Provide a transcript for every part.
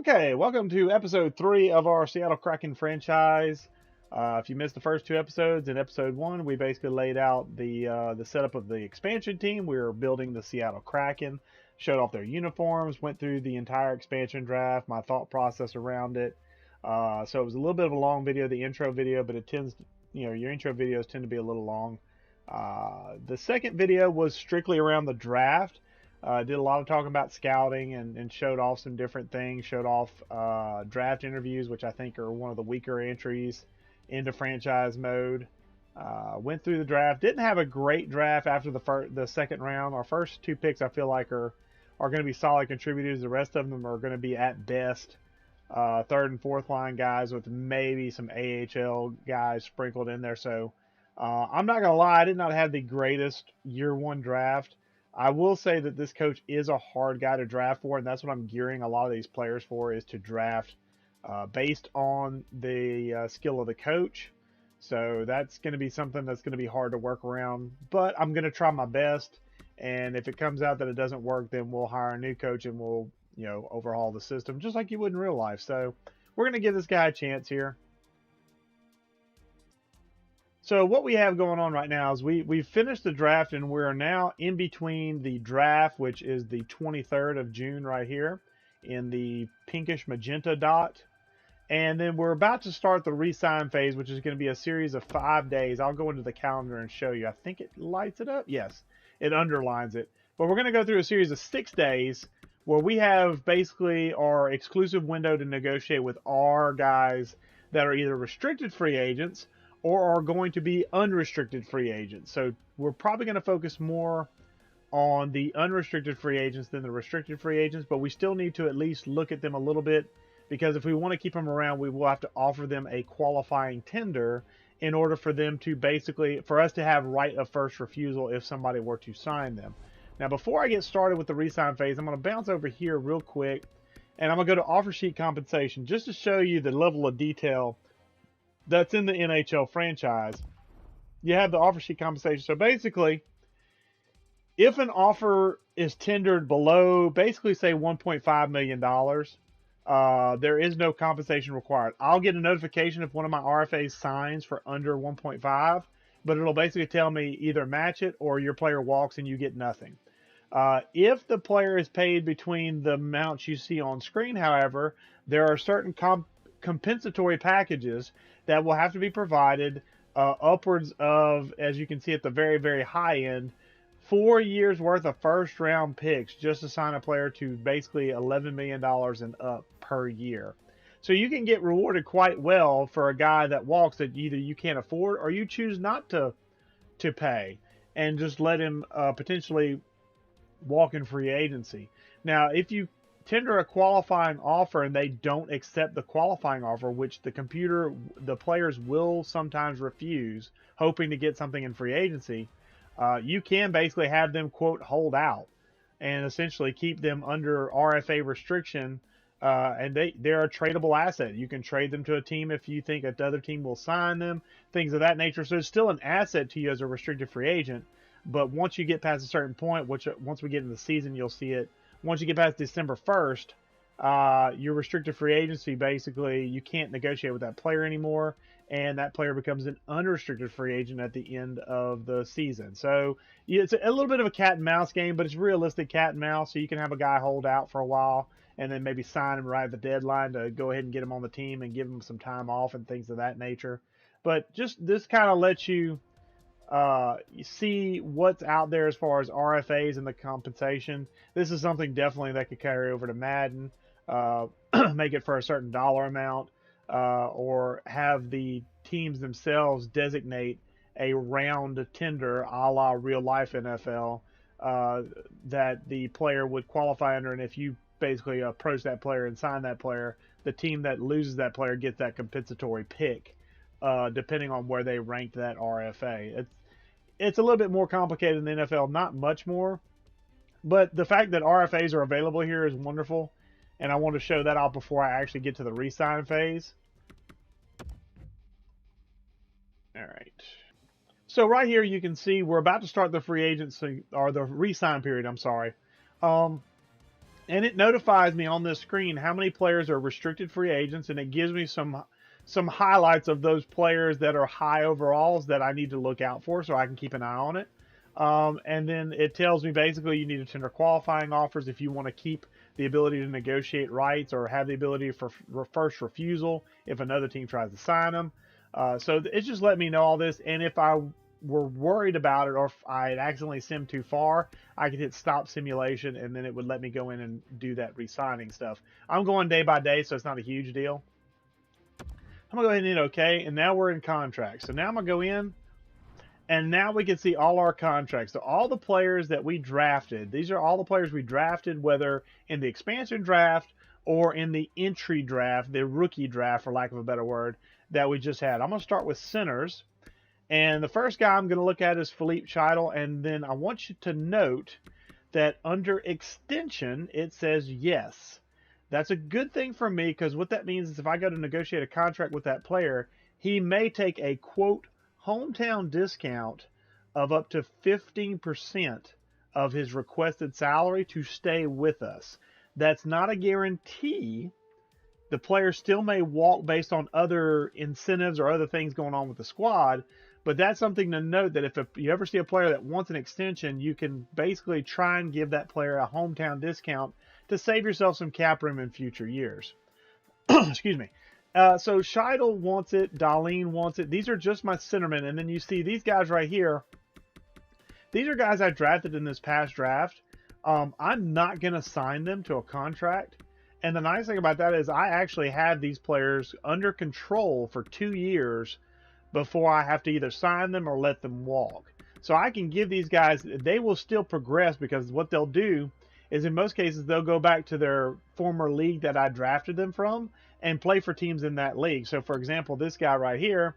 Okay, welcome to episode 3 of our Seattle Kraken franchise. If you missed the first 2 episodes, in episode 1, we basically laid out the setup of the expansion team. We were building the Seattle Kraken, showed off their uniforms, went through the entire expansion draft, my thought process around it. So it was a little bit of a long video, the intro video, but it tends, your intro videos tend to be a little long. The second video was strictly around the draft. Did a lot of talking about scouting and showed off some different things. Showed off draft interviews, which I think are one of the weaker entries into franchise mode. Went through the draft. Didn't have a great draft after the second round. Our first 2 picks I feel like are going to be solid contributors. The rest of them are going to be at best third and fourth line guys with maybe some AHL guys sprinkled in there. So I'm not going to lie, I did not have the greatest year 1 draft. I will say that this coach is a hard guy to draft for, and that's what I'm gearing a lot of these players for, is to draft based on the skill of the coach. So that's going to be something that's going to be hard to work around, but I'm going to try my best. And if it comes out that it doesn't work, then we'll hire a new coach and we'll, overhaul the system just like you would in real life. So we're going to give this guy a chance here. So what we have going on right now is we've finished the draft, and we're now in between the draft, which is the 23rd of June right here in the pinkish magenta dot. And then we're about to start the resign phase, which is going to be a series of 5 days. I'll go into the calendar and show you. I think it lights it up. Yes, it underlines it. But we're going to go through a series of 6 days where we have basically our exclusive window to negotiate with our guys that are either restricted free agents or are going to be unrestricted free agents. So we're probably going to focus more on the unrestricted free agents than the restricted free agents, but we still need to at least look at them a little bit, because if we want to keep them around, we will have to offer them a qualifying tender in order for them to for us to have right of first refusal if somebody were to sign them. Now, before I get started with the re-sign phase, I'm going to bounce over here real quick, and I'm going to go to offer sheet compensation just to show you the level of detail that's in the NHL franchise. You have the offer sheet compensation. So basically, if an offer is tendered below, basically say $1.5 million, there is no compensation required. I'll get a notification if one of my RFAs signs for under 1.5, but it'll basically tell me either match it or your player walks and you get nothing. If the player is paid between the amounts you see on screen, however, there are certain compensatory packages that will have to be provided, upwards of, as you can see at the very, very high end, 4 years worth of first round picks just to sign a player to basically $11 million and up per year. So you can get rewarded quite well for a guy that walks that either you can't afford or you choose not to pay and just let him potentially walk in free agency. Now, if you tender a qualifying offer and they don't accept the qualifying offer, which the players will sometimes refuse, hoping to get something in free agency, you can basically have them, quote, hold out and essentially keep them under RFA restriction. And they're a tradable asset. You can trade them to a team if you think another team will sign them, things of that nature. So it's still an asset to you as a restricted free agent. But once you get past a certain point, which once we get into the season, you'll see it. Once you get past December 1st, your restricted free agency, basically, you can't negotiate with that player anymore, and that player becomes an unrestricted free agent at the end of the season. So it's a little bit of a cat and mouse game, but it's realistic cat and mouse, so you can have a guy hold out for a while and then maybe sign him right at the deadline to go ahead and get him on the team and give him some time off and things of that nature. But just this kind of lets you see what's out there as far as RFAs and the compensation. This is something definitely that could carry over to Madden, make it for a certain dollar amount, or have the teams themselves designate a round tender a la real life NFL that the player would qualify under, and if you basically approach that player and sign that player, the team that loses that player gets that compensatory pick, depending on where they ranked that RFA. It's a little bit more complicated in the NFL, not much more, but the fact that RFAs are available here is wonderful, and I want to show that out before I actually get to the re-sign phase. All right. So right here you can see we're about to start the free agency, or the re-sign period, I'm sorry. and it notifies me on this screen how many players are restricted free agents, and it gives me some highlights of those players that are high overalls that I need to look out for, so I can keep an eye on it. And then it tells me basically you need to tender qualifying offers if you want to keep the ability to negotiate rights or have the ability for first refusal if another team tries to sign them. So it's just let me know all this, and if I were worried about it or if I had accidentally simmed too far, I could hit stop simulation, and then it would let me go in and do that re-signing stuff. I'm going day by day, so it's not a huge deal. I'm going to go ahead and hit OK, and now we're in contracts. So now I'm going to go in, and now we can see all our contracts. So all the players that we drafted, these are all the players we drafted, whether in the expansion draft or in the entry draft, the rookie draft, for lack of a better word, that we just had. I'm going to start with centers. And the first guy I'm going to look at is Philippe Scheidel. And then I want you to note that under extension, it says yes. That's a good thing for me, because what that means is if I go to negotiate a contract with that player, he may take a, quote, hometown discount of up to 15% of his requested salary to stay with us. That's not a guarantee. The player still may walk based on other incentives or other things going on with the squad, but that's something to note, that if you ever see a player that wants an extension, you can basically try and give that player a hometown discount to save yourself some cap room in future years. Excuse me. So Scheidel wants it. Darlene wants it. These are just my centermen. And then you see these guys right here. These are guys I drafted in this past draft. I'm not going to sign them to a contract. And the nice thing about that is I actually have these players under control for 2 years before I have to either sign them or let them walk. So I can give these guys, they will still progress, because what they'll do is in most cases they'll go back to their former league that I drafted them from and play for teams in that league. So for example, this guy right here,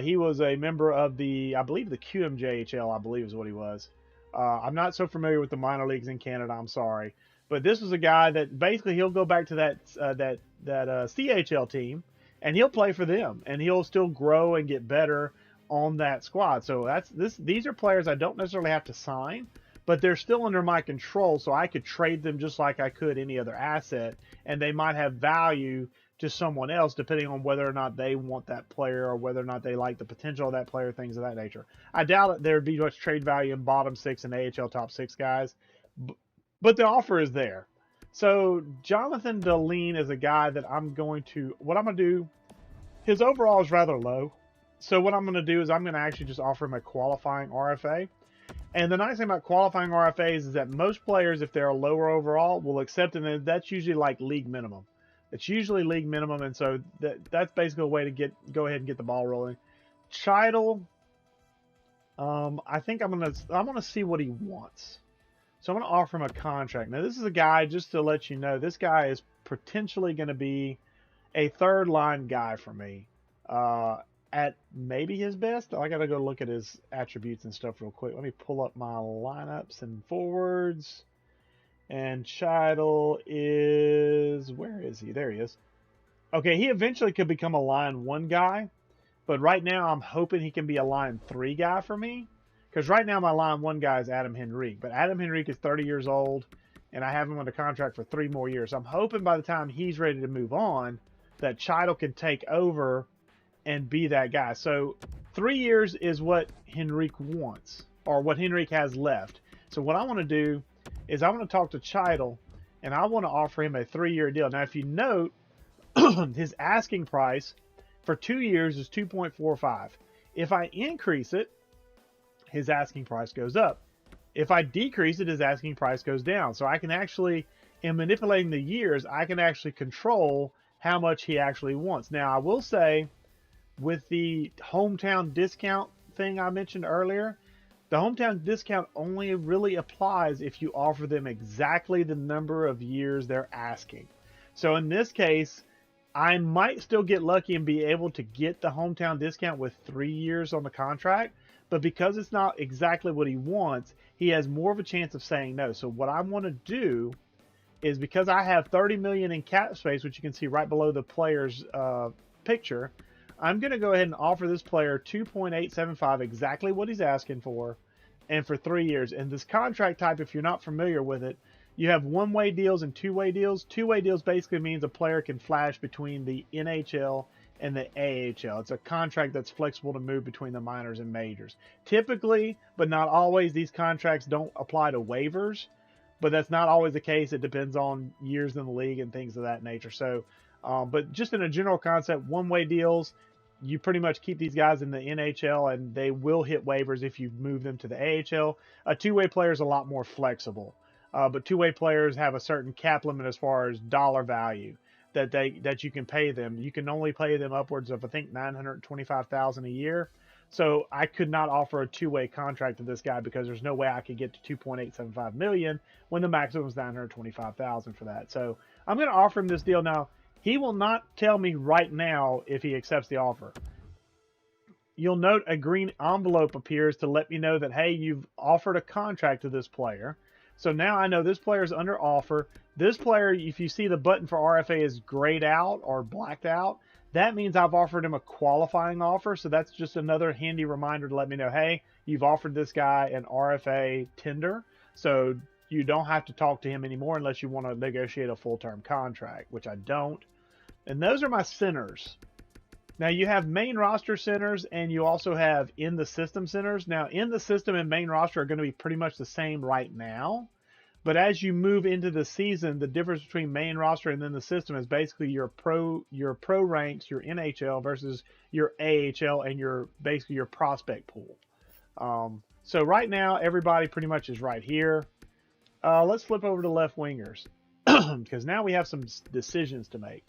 he was a member of the, I believe the QMJHL, I believe is what he was. I'm not so familiar with the minor leagues in Canada, I'm sorry. But this was a guy that basically he'll go back to that CHL team, and he'll play for them, and he'll still grow and get better on that squad. So these are players I don't necessarily have to sign, but they're still under my control, so I could trade them just like I could any other asset, and they might have value to someone else depending on whether or not they want that player or whether or not they like the potential of that player, things of that nature. I doubt it there'd be much trade value in bottom 6 and AHL top 6 guys, but the offer is there. So Jonathan Deline is a guy that what I'm going to do, his overall is rather low. So what I'm going to do is I'm going to actually just offer him a qualifying RFA. And the nice thing about qualifying RFAs is that most players, if they're a lower overall, will accept it. And that's usually like league minimum. It's usually league minimum. And so that's basically a way to go ahead and get the ball rolling. Scheidel, I think I'm going to see what he wants. So I'm going to offer him a contract. Now, this is a guy, just to let you know, this guy is potentially going to be a third line guy for me at maybe his best. I got to go look at his attributes and stuff real quick. Let me pull up my lineups and forwards. And Scheidel is, where is he? There he is. Okay, he eventually could become a line 1 guy, but right now I'm hoping he can be a line 3 guy for me. Because right now my line 1 guy is Adam Henrique. But Adam Henrique is 30 years old, and I have him under contract for 3 more years. So I'm hoping by the time he's ready to move on, that Scheidel can take over and be that guy. So 3 years is what Henrique wants, or what Henrique has left. So what I want to do is I want to talk to Scheidel, and I want to offer him a 3-year deal. Now, if you note, his asking price for 2 years is 2.45. If I increase it, his asking price goes up. If I decrease it, his asking price goes down. So I can actually, in manipulating the years, I can actually control how much he actually wants. Now, I will say, with the hometown discount thing I mentioned earlier, the hometown discount only really applies if you offer them exactly the number of years they're asking. So in this case, I might still get lucky and be able to get the hometown discount with 3 years on the contract. But because it's not exactly what he wants, he has more of a chance of saying no. So what I want to do is, because I have $30 million in cap space, which you can see right below the player's picture, I'm going to go ahead and offer this player 2.875, exactly what he's asking for, and for 3 years. And this contract type, if you're not familiar with it, You have one-way deals and two-way deals. Two-way deals basically means a player can flash between the NHL and the AHL. It's a contract that's flexible to move between the minors and majors. Typically, but not always, these contracts don't apply to waivers, but that's not always the case. It depends on years in the league and things of that nature. So, but just in a general concept, one-way deals, you pretty much keep these guys in the NHL and they will hit waivers if you move them to the AHL. A two-way player is a lot more flexible. But two-way players have a certain cap limit as far as dollar value that you can pay them. You can only pay them upwards of, I think, $925,000 a year. So I could not offer a two-way contract to this guy because there's no way I could get to $2.875 million when the maximum is $925,000 for that. So I'm going to offer him this deal now. He will not tell me right now if he accepts the offer. You'll note a green envelope appears to let me know that, hey, you've offered a contract to this player. So now I know this player is under offer. This player, if you see the button for RFA is grayed out or blacked out, that means I've offered him a qualifying offer. So that's just another handy reminder to let me know, hey, you've offered this guy an RFA tender. So you don't have to talk to him anymore unless you want to negotiate a full-term contract, which I don't. And those are my centers. Now you have main roster centers and you also have in the system centers. Now in the system and main roster are going to be pretty much the same right now. But as you move into the season, the difference between main roster and then the system is basically your pro ranks, your NHL versus your AHL and basically your prospect pool. So right now everybody pretty much is right here. Let's flip over to left wingers because now we have some decisions to make.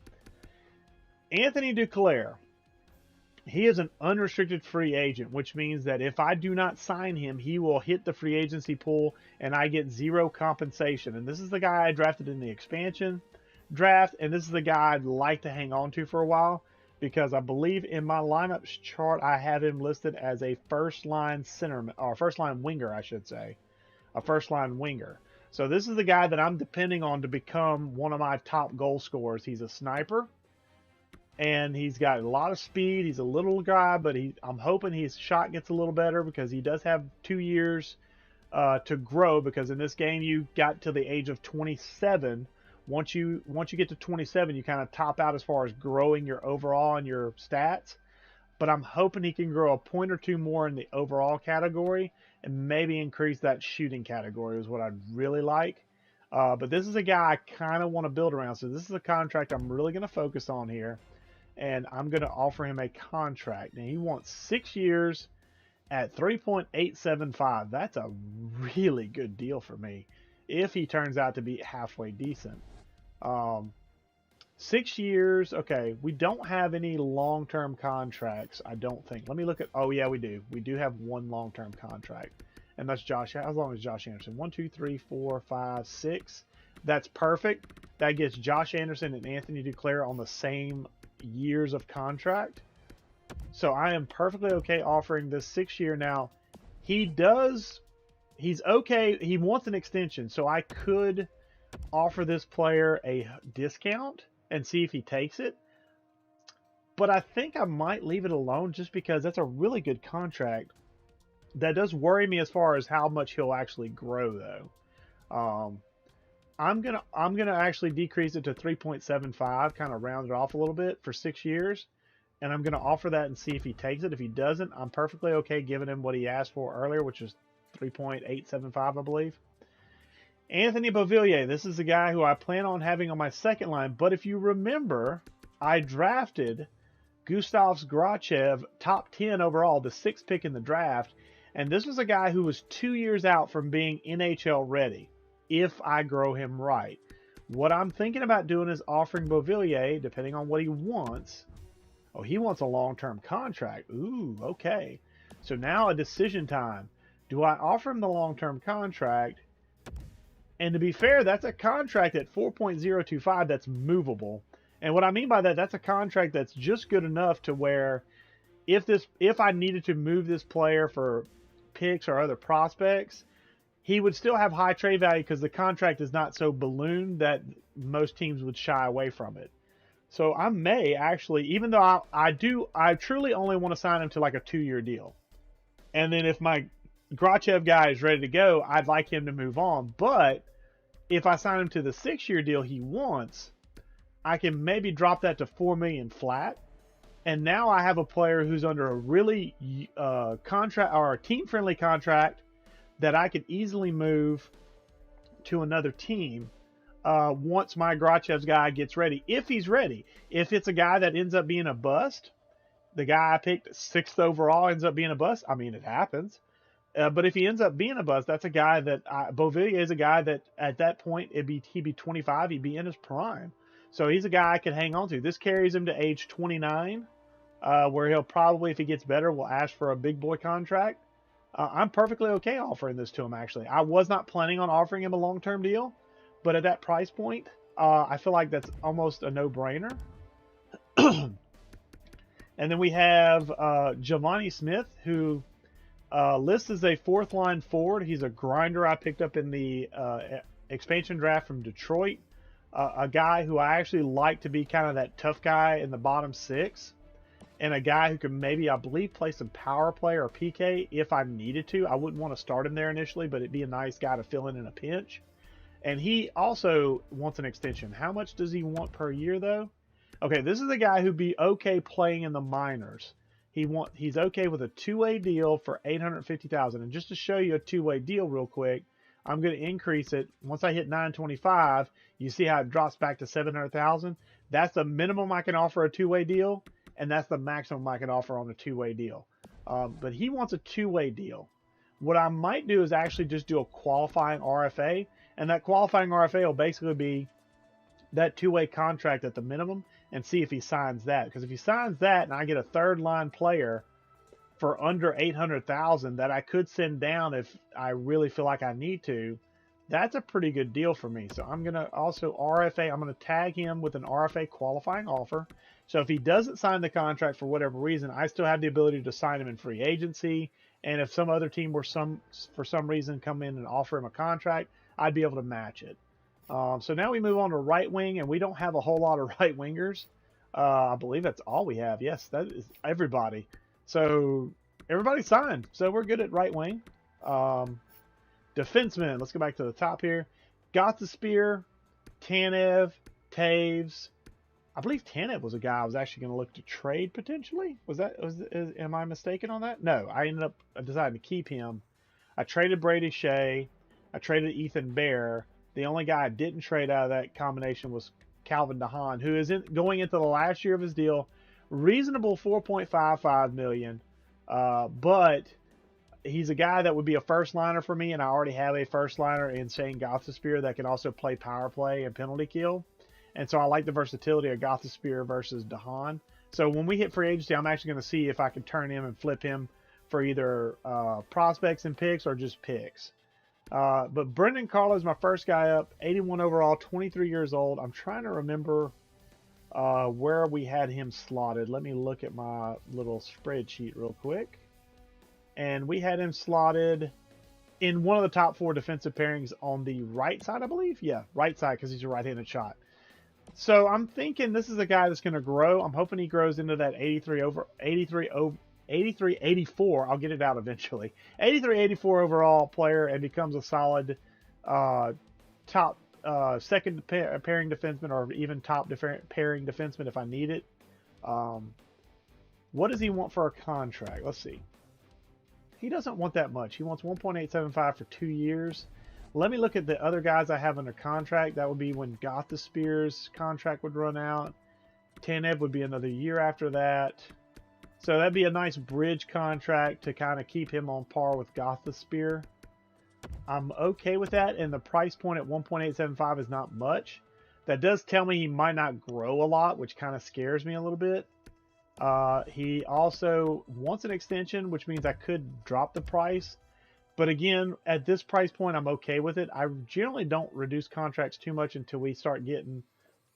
Anthony Duclair. He is an unrestricted free agent, which means that if I do not sign him, he will hit the free agency pool and I get zero compensation. And this is the guy I drafted in the expansion draft, and this is the guy I'd like to hang on to for a while because I believe in my lineups chart I have him listed as a first-line center, or first-line winger, I should say. A first-line winger. So this is the guy that I'm depending on to become one of my top goal scorers. He's a sniper. And he's got a lot of speed. He's a little guy, but I'm hoping his shot gets a little better because he does have 2 years to grow. Because in this game, you got to the age of 27. Once you get to 27, you kind of top out as far as growing your overall and your stats. But I'm hoping he can grow a point or two more in the overall category and maybe increase that shooting category is what I'd really like. But this is a guy I kind of want to build around. So this is a contract I'm really going to focus on here. And I'm going to offer him a contract. Now, he wants 6 years at $3.875. That's a really good deal for me if he turns out to be halfway decent. 6 years. Okay, we don't have any long-term contracts, I don't think. Let me look at... Oh, yeah, we do. We do have one long-term contract. And that's Josh. How long is Josh Anderson? 1, 2, 3, 4, 5, 6. That's perfect. That gets Josh Anderson and Anthony Duclair on the same years of contract. So I am perfectly okay offering this 6 year. Now he's okay. He wants an extension. So I could offer this player a discount and see if he takes it. But I think I might leave it alone just because that's a really good contract. That does worry me as far as how much he'll actually grow though. I'm gonna actually decrease it to 3.75, kind of round it off a little bit for 6 years, and I'm gonna offer that and see if he takes it. If he doesn't, I'm perfectly okay giving him what he asked for earlier, which is 3.875, I believe. Anthony Beauvillier, this is the guy who I plan on having on my second line. But if you remember, I drafted Gustav Grachev top 10 overall, the 6th pick in the draft, and this was a guy who was 2 years out from being NHL ready. If I grow him right. What I'm thinking about doing is offering Beauvillier, depending on what he wants. Oh, he wants a long-term contract. Ooh, okay. So now a decision time. Do I offer him the long-term contract? And to be fair, that's a contract at 4.025 that's movable. And what I mean by that, that's a contract that's just good enough to where if I needed to move this player for picks or other prospects, he would still have high trade value because the contract is not so ballooned that most teams would shy away from it. So I may actually, even though I truly only want to sign him to like a 2-year deal. And then if my Grachev guy is ready to go, I'd like him to move on. But If I sign him to the 6-year deal he wants, I can maybe drop that to $4 million flat. And now I have a player who's under a really contract or a team-friendly contract that I could easily move to another team once my Grachev's guy gets ready, if he's ready. If it's a guy that ends up being a bust, the guy I picked 6th overall ends up being a bust. I mean, it happens. But if he ends up being a bust, that's a guy that Beauvillier is a guy that at that point he'd be 25, he'd be in his prime. So he's a guy I could hang on to. This carries him to age 29, where he'll probably, if he gets better, will ask for a big boy contract. I'm perfectly okay offering this to him, actually. I was not planning on offering him a long-term deal, but at that price point, I feel like that's almost a no-brainer. And then we have Giovanni Smith, who lists as a 4th-line forward. He's a grinder I picked up in the expansion draft from Detroit. A guy who I actually like to be kind of that tough guy in the bottom 6. And a guy who can maybe, I believe, play some power play or PK if I needed to. I wouldn't want to start him there initially, but it'd be a nice guy to fill in a pinch. And he also wants an extension. How much does he want per year, though? Okay, this is a guy who'd be okay playing in the minors. He's okay with a 2-way deal for $850,000. And just to show you a 2-way deal real quick, I'm going to increase it. Once I hit 925, you see how it drops back to $700,000. That's the minimum I can offer a 2-way deal, and that's the maximum I can offer on a 2-way deal. But he wants a 2-way deal. What I might do is actually just do a qualifying RFA, and that qualifying RFA will basically be that 2-way contract at the minimum and see if he signs that. Because if he signs that and I get a 3rd-line player for under $800,000 that I could send down if I really feel like I need to, that's a pretty good deal for me. So I'm going to also RFA, I'm going to tag him with an RFA qualifying offer. So if he doesn't sign the contract for whatever reason, I still have the ability to sign him in free agency. And if some other team were for some reason come in and offer him a contract, I'd be able to match it. So now we move on to right wing, and we don't have a whole lot of right wingers. I believe that's all we have. Yes, that is everybody. So everybody signed. So we're good at right wing. Defensemen. Let's go back to the top here. Gostisbehere, Tanev, Taves. I believe Tanev was a guy I was actually going to look to trade potentially. Am I mistaken on that? No, I ended up deciding to keep him. I traded Brady Shea. I traded Ethan Bear. The only guy I didn't trade out of that combination was Calvin DeHaan, who is going into the last year of his deal. Reasonable $4.55 million, but he's a guy that would be a first liner for me, and I already have a first liner in Shane Gostisbehere that can also play power play and penalty kill. And so I like the versatility of Gostisbehere versus DeHaan. So when we hit free agency, I'm actually going to see if I can turn him and flip him for either prospects and picks or just picks. But Brendan Carlo is my first guy up, 81 overall, 23 years old. I'm trying to remember where we had him slotted. Let me look at my little spreadsheet real quick. And we had him slotted in one of the top 4 defensive pairings on the right side, I believe. Yeah, right side, because he's a right-handed shot. So I'm thinking this is a guy that's going to grow. I'm hoping he grows into that 83-84. I'll get it out eventually. 83-84 overall player and becomes a solid top second pairing defenseman, or even top pairing defenseman if I need it. What does he want for a contract? Let's see. He doesn't want that much. He wants 1.875 for 2 years. Let me look at the other guys I have under contract. That would be when Gostisbehere's contract would run out. Tanev would be another year after that. So that'd be a nice bridge contract to kind of keep him on par with Gostisbehere. I'm okay with that, and the price point at 1.875 is not much. That does tell me he might not grow a lot, which kind of scares me a little bit. He also wants an extension, which means I could drop the price. But again, at this price point, I'm okay with it. I generally don't reduce contracts too much until we start getting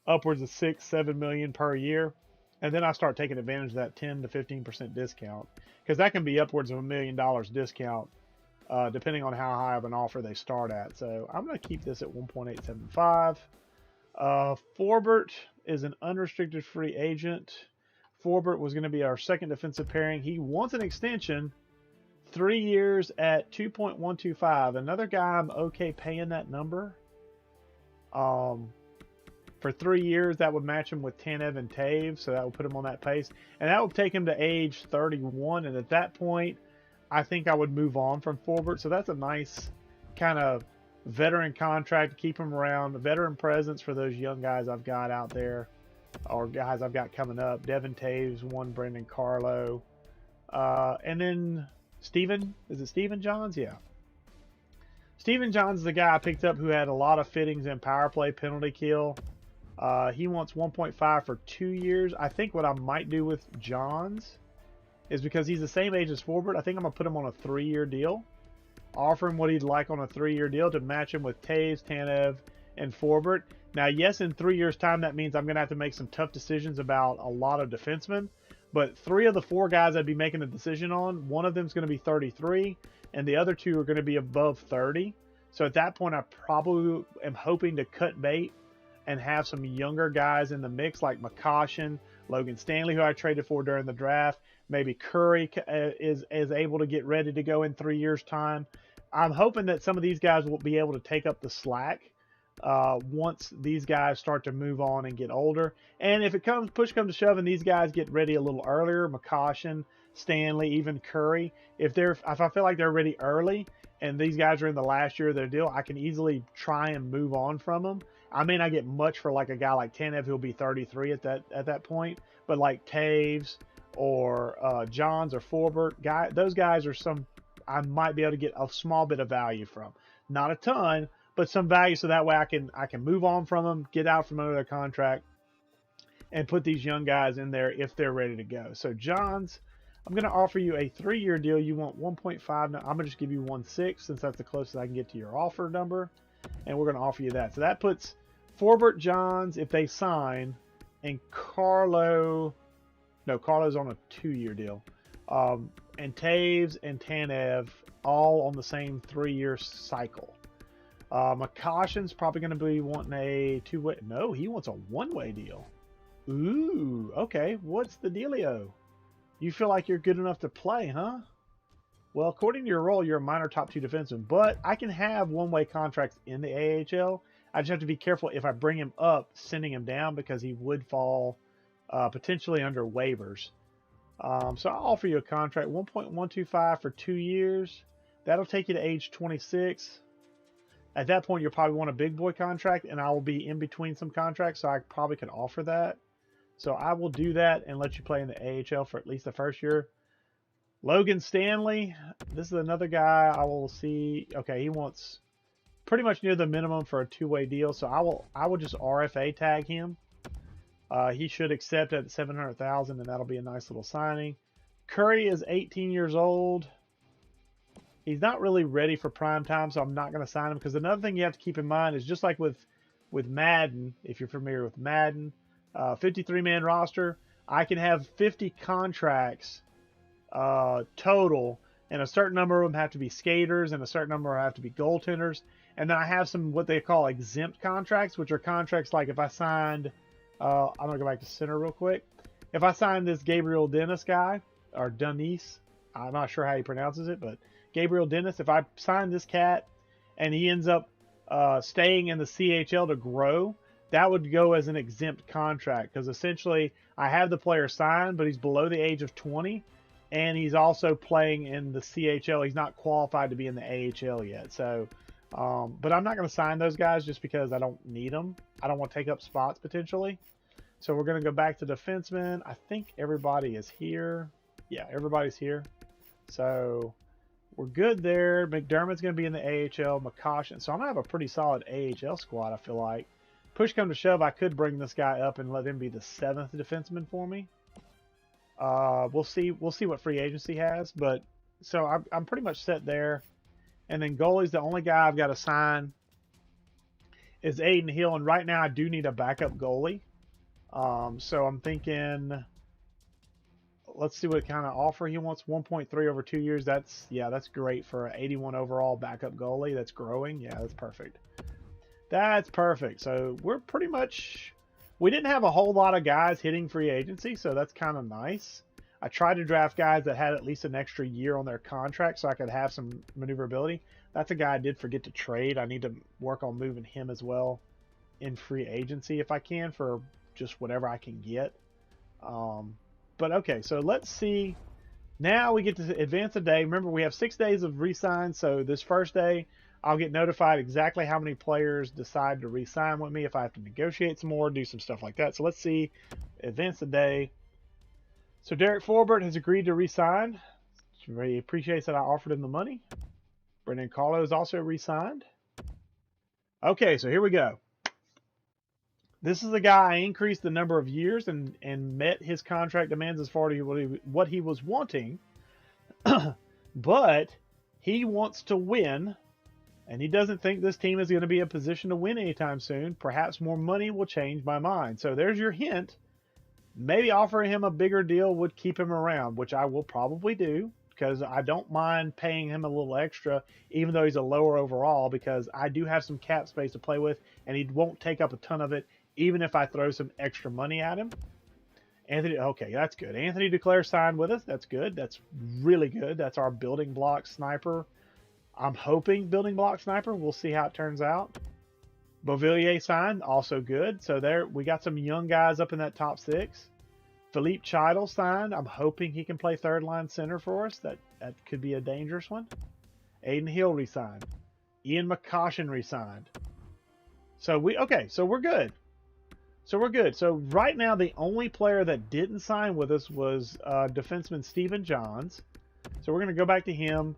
upwards of $6-7 million per year. And then I start taking advantage of that 10 to 15% discount, because that can be upwards of $1 million discount, depending on how high of an offer they start at. So I'm going to keep this at 1.875. Forbert is an unrestricted free agent. Forbert was going to be our second defensive pairing. He wants an extension, 3 years at 2.125. Another guy I'm okay paying that number. For 3 years, that would match him with Tanev and Taves, so that would put him on that pace. And that would take him to age 31, and at that point, I think I would move on from Forbert. So that's a nice kind of veteran contract to keep him around, a veteran presence for those young guys I've got out there, or guys I've got coming up. Devin Taves, one Brendan Carlo. And then Steven, is it Steven Johns? Yeah. Steven Johns is the guy I picked up who had a lot of fittings in power play, penalty kill. He wants 1.5 for 2 years. I think what I might do with Johns is, because he's the same age as Forbert, I think I'm going to put him on a 3-year deal. Offer him what he'd like on a 3-year deal to match him with Taves, Tanev, and Forbert. Now, yes, in 3 years' time, that means I'm going to have to make some tough decisions about a lot of defensemen. But 3 of the 4 guys I'd be making a decision on, one of them is going to be 33, and the other 2 are going to be above 30. So at that point, I probably am hoping to cut bait and have some younger guys in the mix, like McCoshen, Logan Stanley, who I traded for during the draft. Maybe Curry is able to get ready to go in 3 years' time. I'm hoping that some of these guys will be able to take up the slack once these guys start to move on and get older. And if push comes to shove and these guys get ready a little earlier, McCoshen, Stanley, even Curry, if I feel like they're ready early and these guys are in the last year of their deal, I can easily try and move on from them. I may not get much for like a guy like Tanev who'll be 33 at that point, but like Taves or Johns or Forbert, those guys are some I might be able to get a small bit of value from. Not a ton, but some value, so that way I can move on from them, get out from under their contract, and put these young guys in there if they're ready to go. So Johns, I'm going to offer you a 3-year deal. You want 1.5. Now, I'm going to just give you 1.6 since that's the closest I can get to your offer number, and we're going to offer you that. So that puts Forbert, Johns, if they sign, and Carlo's on a 2-year deal. And Taves and Tanev all on the same 3-year cycle. McCoshen's probably going to be wanting a 2-way. No, he wants a 1-way deal. Ooh, okay. What's the dealio? You feel like you're good enough to play, huh? Well, according to your role, you're a minor top 2 defenseman, but I can have 1-way contracts in the AHL. I just have to be careful if I bring him up, sending him down, because he would fall potentially under waivers. So I'll offer you a contract, 1.125 for 2 years. That'll take you to age 26. At that point, you'll probably want a big boy contract, and I will be in between some contracts, so I probably could offer that. So I will do that and let you play in the AHL for at least the first year. Logan Stanley, this is another guy I will see. Okay, he wants pretty much near the minimum for a 2-way deal, so I will just RFA tag him. He should accept at $700,000, and that'll be a nice little signing. Curry is 18 years old. He's not really ready for prime time, so I'm not going to sign him, because another thing you have to keep in mind is, just like with Madden, if you're familiar with Madden, 53-man roster, I can have 50 contracts total, and a certain number of them have to be skaters, and a certain number have to be goaltenders. And then I have some what they call exempt contracts, which are contracts like if I signed, I'm going to go back to center real quick. If I signed this Gabriel Dennis guy, or Denise, I'm not sure how he pronounces it, but Gabriel Dennis, if I sign this cat and he ends up staying in the CHL to grow, that would go as an exempt contract, because essentially I have the player signed, but he's below the age of 20, and he's also playing in the CHL. He's not qualified to be in the AHL yet. So, but I'm not going to sign those guys just because I don't need them. I don't want to take up spots potentially. So we're going to go back to defensemen. I think everybody is here. Yeah, everybody's here. So we're good there. McDermott's going to be in the AHL. McCoshen. So I'm going to have a pretty solid AHL squad, I feel like. Push come to shove, I could bring this guy up and let him be the 7th defenseman for me. We'll see what free agency has, but so I'm pretty much set there. And then goalie's the only guy I've got to sign is Aiden Hill, and right now I do need a backup goalie. So I'm thinking, let's see what kind of offer he wants. 1.3 over 2 years. That's great for an 81 overall backup goalie that's growing. Yeah, that's perfect. That's perfect. So we're pretty much, we didn't have a whole lot of guys hitting free agency, so that's kind of nice. I tried to draft guys that had at least an extra year on their contract so I could have some maneuverability. That's a guy I did forget to trade. I need to work on moving him as well. in free agency if I can for just whatever I can get. But okay, so let's see. Now we get to advance a day. Remember, we have 6 days of resign. So this first day, I'll get notified exactly how many players decide to resign with me. If I have to negotiate some more, do some stuff like that. So let's see. Advance a day. So Derek Forbert has agreed to resign. He appreciates that I offered him the money. Brendan Carlo is also resigned. Okay, so here we go. This is the guy I increased the number of years and met his contract demands as far as what he was wanting. But he wants to win, and he doesn't think this team is going to be in a position to win anytime soon. Perhaps more money will change my mind. So there's your hint. Maybe offering him a bigger deal would keep him around, which I will probably do, because I don't mind paying him a little extra, even though he's a lower overall, because I do have some cap space to play with, and he won't take up a ton of it, even if I throw some extra money at him. Anthony, okay, that's good. Anthony Duclair signed with us. That's good. That's really good. That's our building block sniper. I'm hoping building block sniper. We'll see how it turns out. Beauvillier signed, also good. So there, we got some young guys up in that top 6. Philippe Cheidel signed. I'm hoping he can play third line center for us. That could be a dangerous one. Aiden Hill resigned. Ian McCoshen resigned. So we're good. So right now, the only player that didn't sign with us was defenseman Stephen Johns. So we're going to go back to him.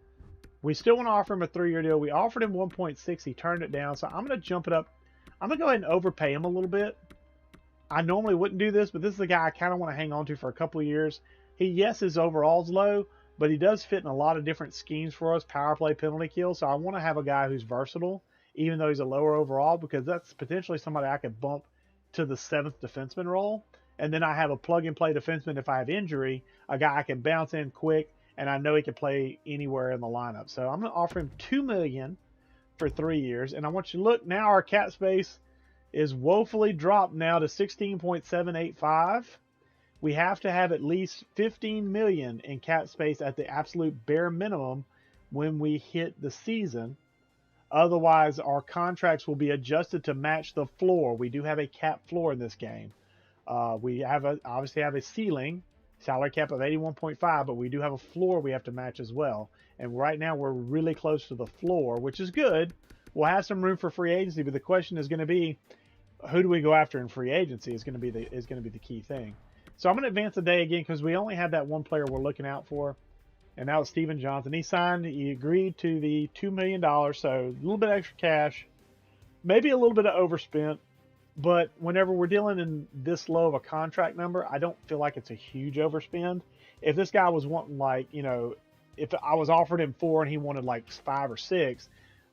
We still want to offer him a 3-year deal. We offered him 1.6. He turned it down. So I'm going to jump it up. I'm going to go ahead and overpay him a little bit. I normally wouldn't do this, but this is a guy I kind of want to hang on to for a couple of years. His overall's low, but he does fit in a lot of different schemes for us, power play, penalty kill. So I want to have a guy who's versatile, even though he's a lower overall, because that's potentially somebody I could bump to the 7th defenseman role. And then I have a plug-and-play defenseman if I have injury, a guy I can bounce in quick, and I know he can play anywhere in the lineup. So I'm going to offer him $2 million for 3 years. And I want you to look, now our cap space is woefully dropped now to 16.785. We have to have at least 15 million in cap space at the absolute bare minimum when we hit the season. Otherwise, our contracts will be adjusted to match the floor. We do have a cap floor in this game. We obviously have a ceiling, salary cap of 81.5, but we do have a floor we have to match as well. And right now we're really close to the floor, which is good. We'll have some room for free agency, but the question is going to be, who do we go after in free agency is going to be the key thing. So I'm going to advance the day again because we only have that one player we're looking out for, and that was Stephen Johnson. He signed. He agreed to the $2 million, so a little bit extra cash, maybe a little bit of overspent. But whenever we're dealing in this low of a contract number, I don't feel like it's a huge overspend. If this guy was wanting if I was offered him 4 and he wanted like 5 or 6,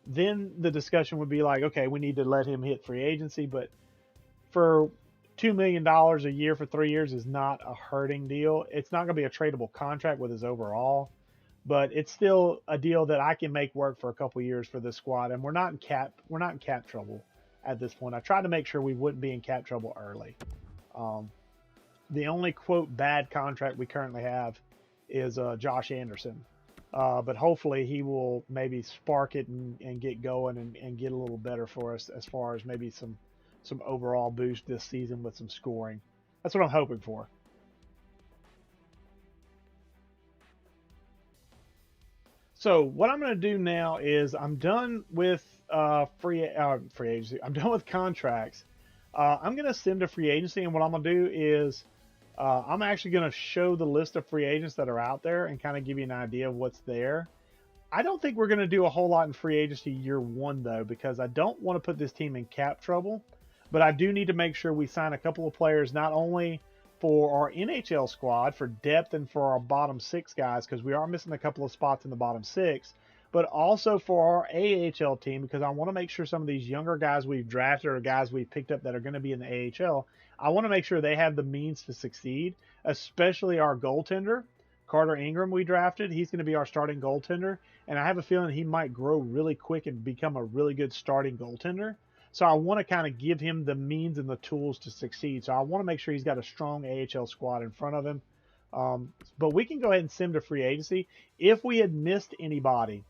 then the discussion would be like, okay, we need to let him hit free agency. But for $2 million a year for 3 years is not a hurting deal. It's not going to be a tradable contract with his overall, but it's still a deal that I can make work for a couple of years for this squad. And we're not in cap trouble at this point. I tried to make sure we wouldn't be in cap trouble early. The only quote bad contract we currently have is Josh Anderson. But hopefully he will maybe spark it and get going and get a little better for us as far as maybe some overall boost this season with some scoring. That's what I'm hoping for. So what I'm going to do now is I'm done with free agency. I'm done with contracts. I'm going to send to free agency, and what I'm going to do is I'm actually going to show the list of free agents that are out there and kind of give you an idea of what's there. I don't think we're going to do a whole lot in free agency year one, though, because I don't want to put this team in cap trouble. But I do need to make sure we sign a couple of players, not only for our NHL squad, for depth and for our bottom 6 guys, because we are missing a couple of spots in the bottom 6, but also for our AHL team, because I want to make sure some of these younger guys we've drafted or guys we've picked up that are going to be in the AHL, I want to make sure they have the means to succeed, especially our goaltender. Carter Ingram we drafted. He's going to be our starting goaltender, and I have a feeling he might grow really quick and become a really good starting goaltender. So I want to kind of give him the means and the tools to succeed. So I want to make sure he's got a strong AHL squad in front of him. But we can go ahead and send to free agency. If we had missed anybody,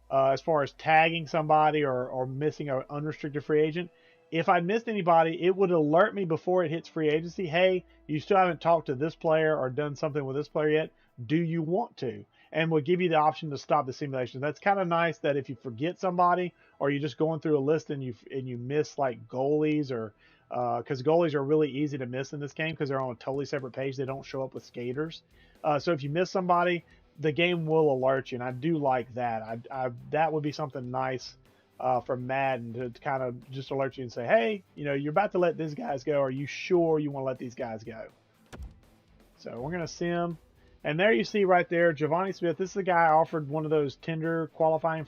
as far as tagging somebody or missing an unrestricted free agent, if I missed anybody, it would alert me before it hits free agency. Hey, you still haven't talked to this player or done something with this player yet. Do you want to? And will give you the option to stop the simulation. That's kind of nice that if you forget somebody or you're just going through a list and you miss like goalies or because goalies are really easy to miss in this game because they're on a totally separate page. They don't show up with skaters. So if you miss somebody, the game will alert you, and I do like that. That would be something nice for Madden to kind of just alert you and say, hey, you're about to let these guys go. Are you sure you want to let these guys go? So we're going to sim. And there you see right there, Giovanni Smith. This is the guy offered one of those tender qualifying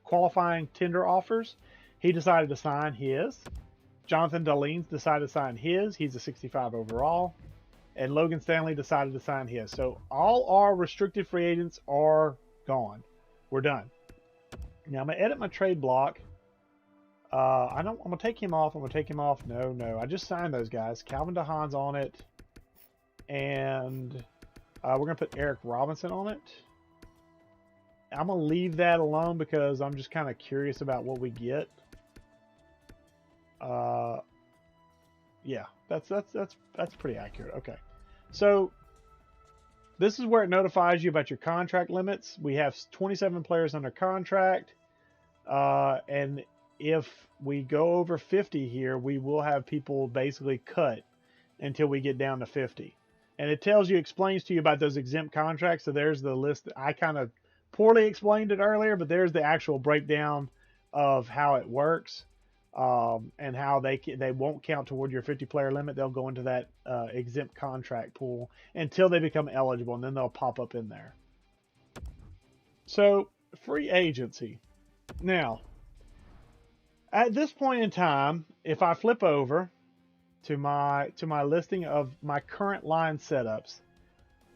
qualifying tender offers. He decided to sign his. Jonathan Dahleens decided to sign his. He's a 65 overall. And Logan Stanley decided to sign his. So all our restricted free agents are gone. We're done. Now I'm gonna edit my trade block. I'm gonna take him off. No. I just signed those guys. Calvin DeHaan's on it. And we're going to put Eric Robinson on it. I'm going to leave that alone because I'm just kind of curious about what we get. Yeah, that's pretty accurate. Okay. So this is where it notifies you about your contract limits. We have 27 players under contract. And if we go over 50 here, we will have people basically cut until we get down to 50. And it explains to you about those exempt contracts. So there's the list. I kind of poorly explained it earlier, but there's the actual breakdown of how it works and how they won't count toward your 50-player limit. They'll go into that exempt contract pool until they become eligible, and then they'll pop up in there. So free agency. Now, at this point in time, if I flip over to my listing of my current line setups,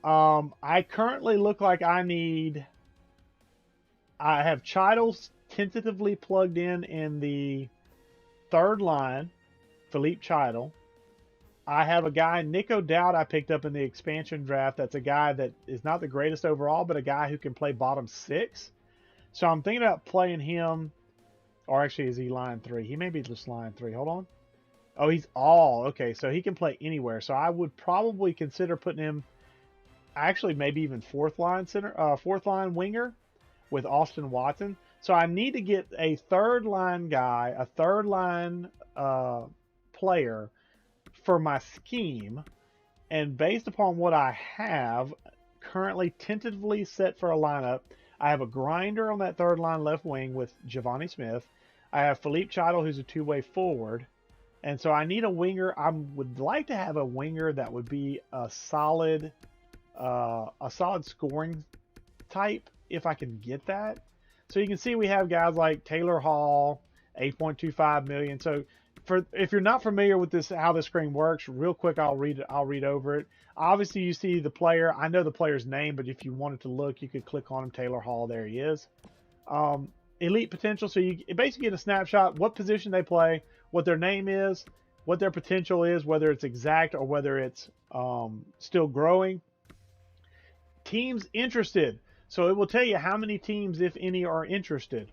I currently look like I have Chido's tentatively plugged in the third line, Philippe Chidel. I have a guy, Nick O'Dowd, I picked up in the expansion draft. That's a guy that is not the greatest overall, but a guy who can play bottom six. So I'm thinking about playing him, or actually is he line 3? He may be just line 3. Hold on. Oh, he's all. Okay, so he can play anywhere. So I would probably consider putting him, actually maybe even fourth line winger with Austin Watson. So I need to get a third line guy, a third line player for my scheme. And based upon what I have currently tentatively set for a lineup, I have a grinder on that third line left wing with Giovanni Smith. I have Philippe Chidel, who's a two-way forward. And so I need a winger. I would like to have a winger that would be a solid scoring type if I can get that. So you can see we have guys like Taylor Hall, 8.25 million. So if you're not familiar with this, how this screen works, real quick, I'll read over it. Obviously, you see the player. I know the player's name, but if you wanted to look, you could click on him. Taylor Hall, there he is. Elite potential. So you basically get a snapshot, what position they play, what their name is, what their potential is, whether it's exact or whether it's still growing. Teams interested. So it will tell you how many teams, if any, are interested.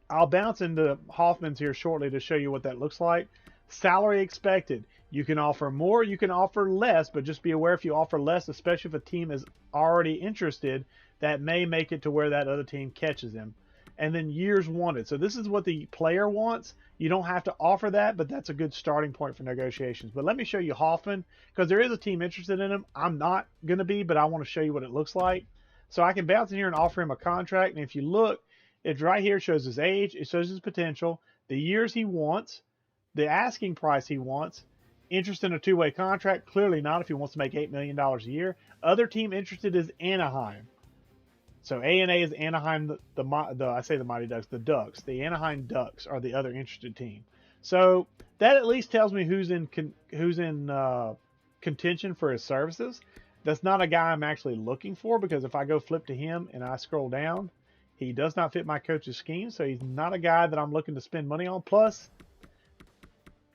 I'll bounce into Hoffman's here shortly to show you what that looks like. Salary expected. You can offer more, you can offer less, but just be aware if you offer less, especially if a team is already interested, that may make it to where that other team catches them. And then years wanted. So this is what the player wants. You don't have to offer that, but that's a good starting point for negotiations. But let me show you Hoffman, because there is a team interested in him. I'm not going to be, but I want to show you what it looks like. So I can bounce in here and offer him a contract. And if you look, it's right here. It shows his age. It shows his potential, the years he wants, the asking price he wants, interest in a two-way contract. Clearly not if he wants to make $8 million a year. Other team interested is Anaheim. So A&A is Anaheim, I say the Mighty Ducks, the Ducks. The Anaheim Ducks are the other interested team. So that at least tells me who's in contention for his services. That's not a guy I'm actually looking for, because if I go flip to him and I scroll down, he does not fit my coach's scheme. So he's not a guy that I'm looking to spend money on. Plus,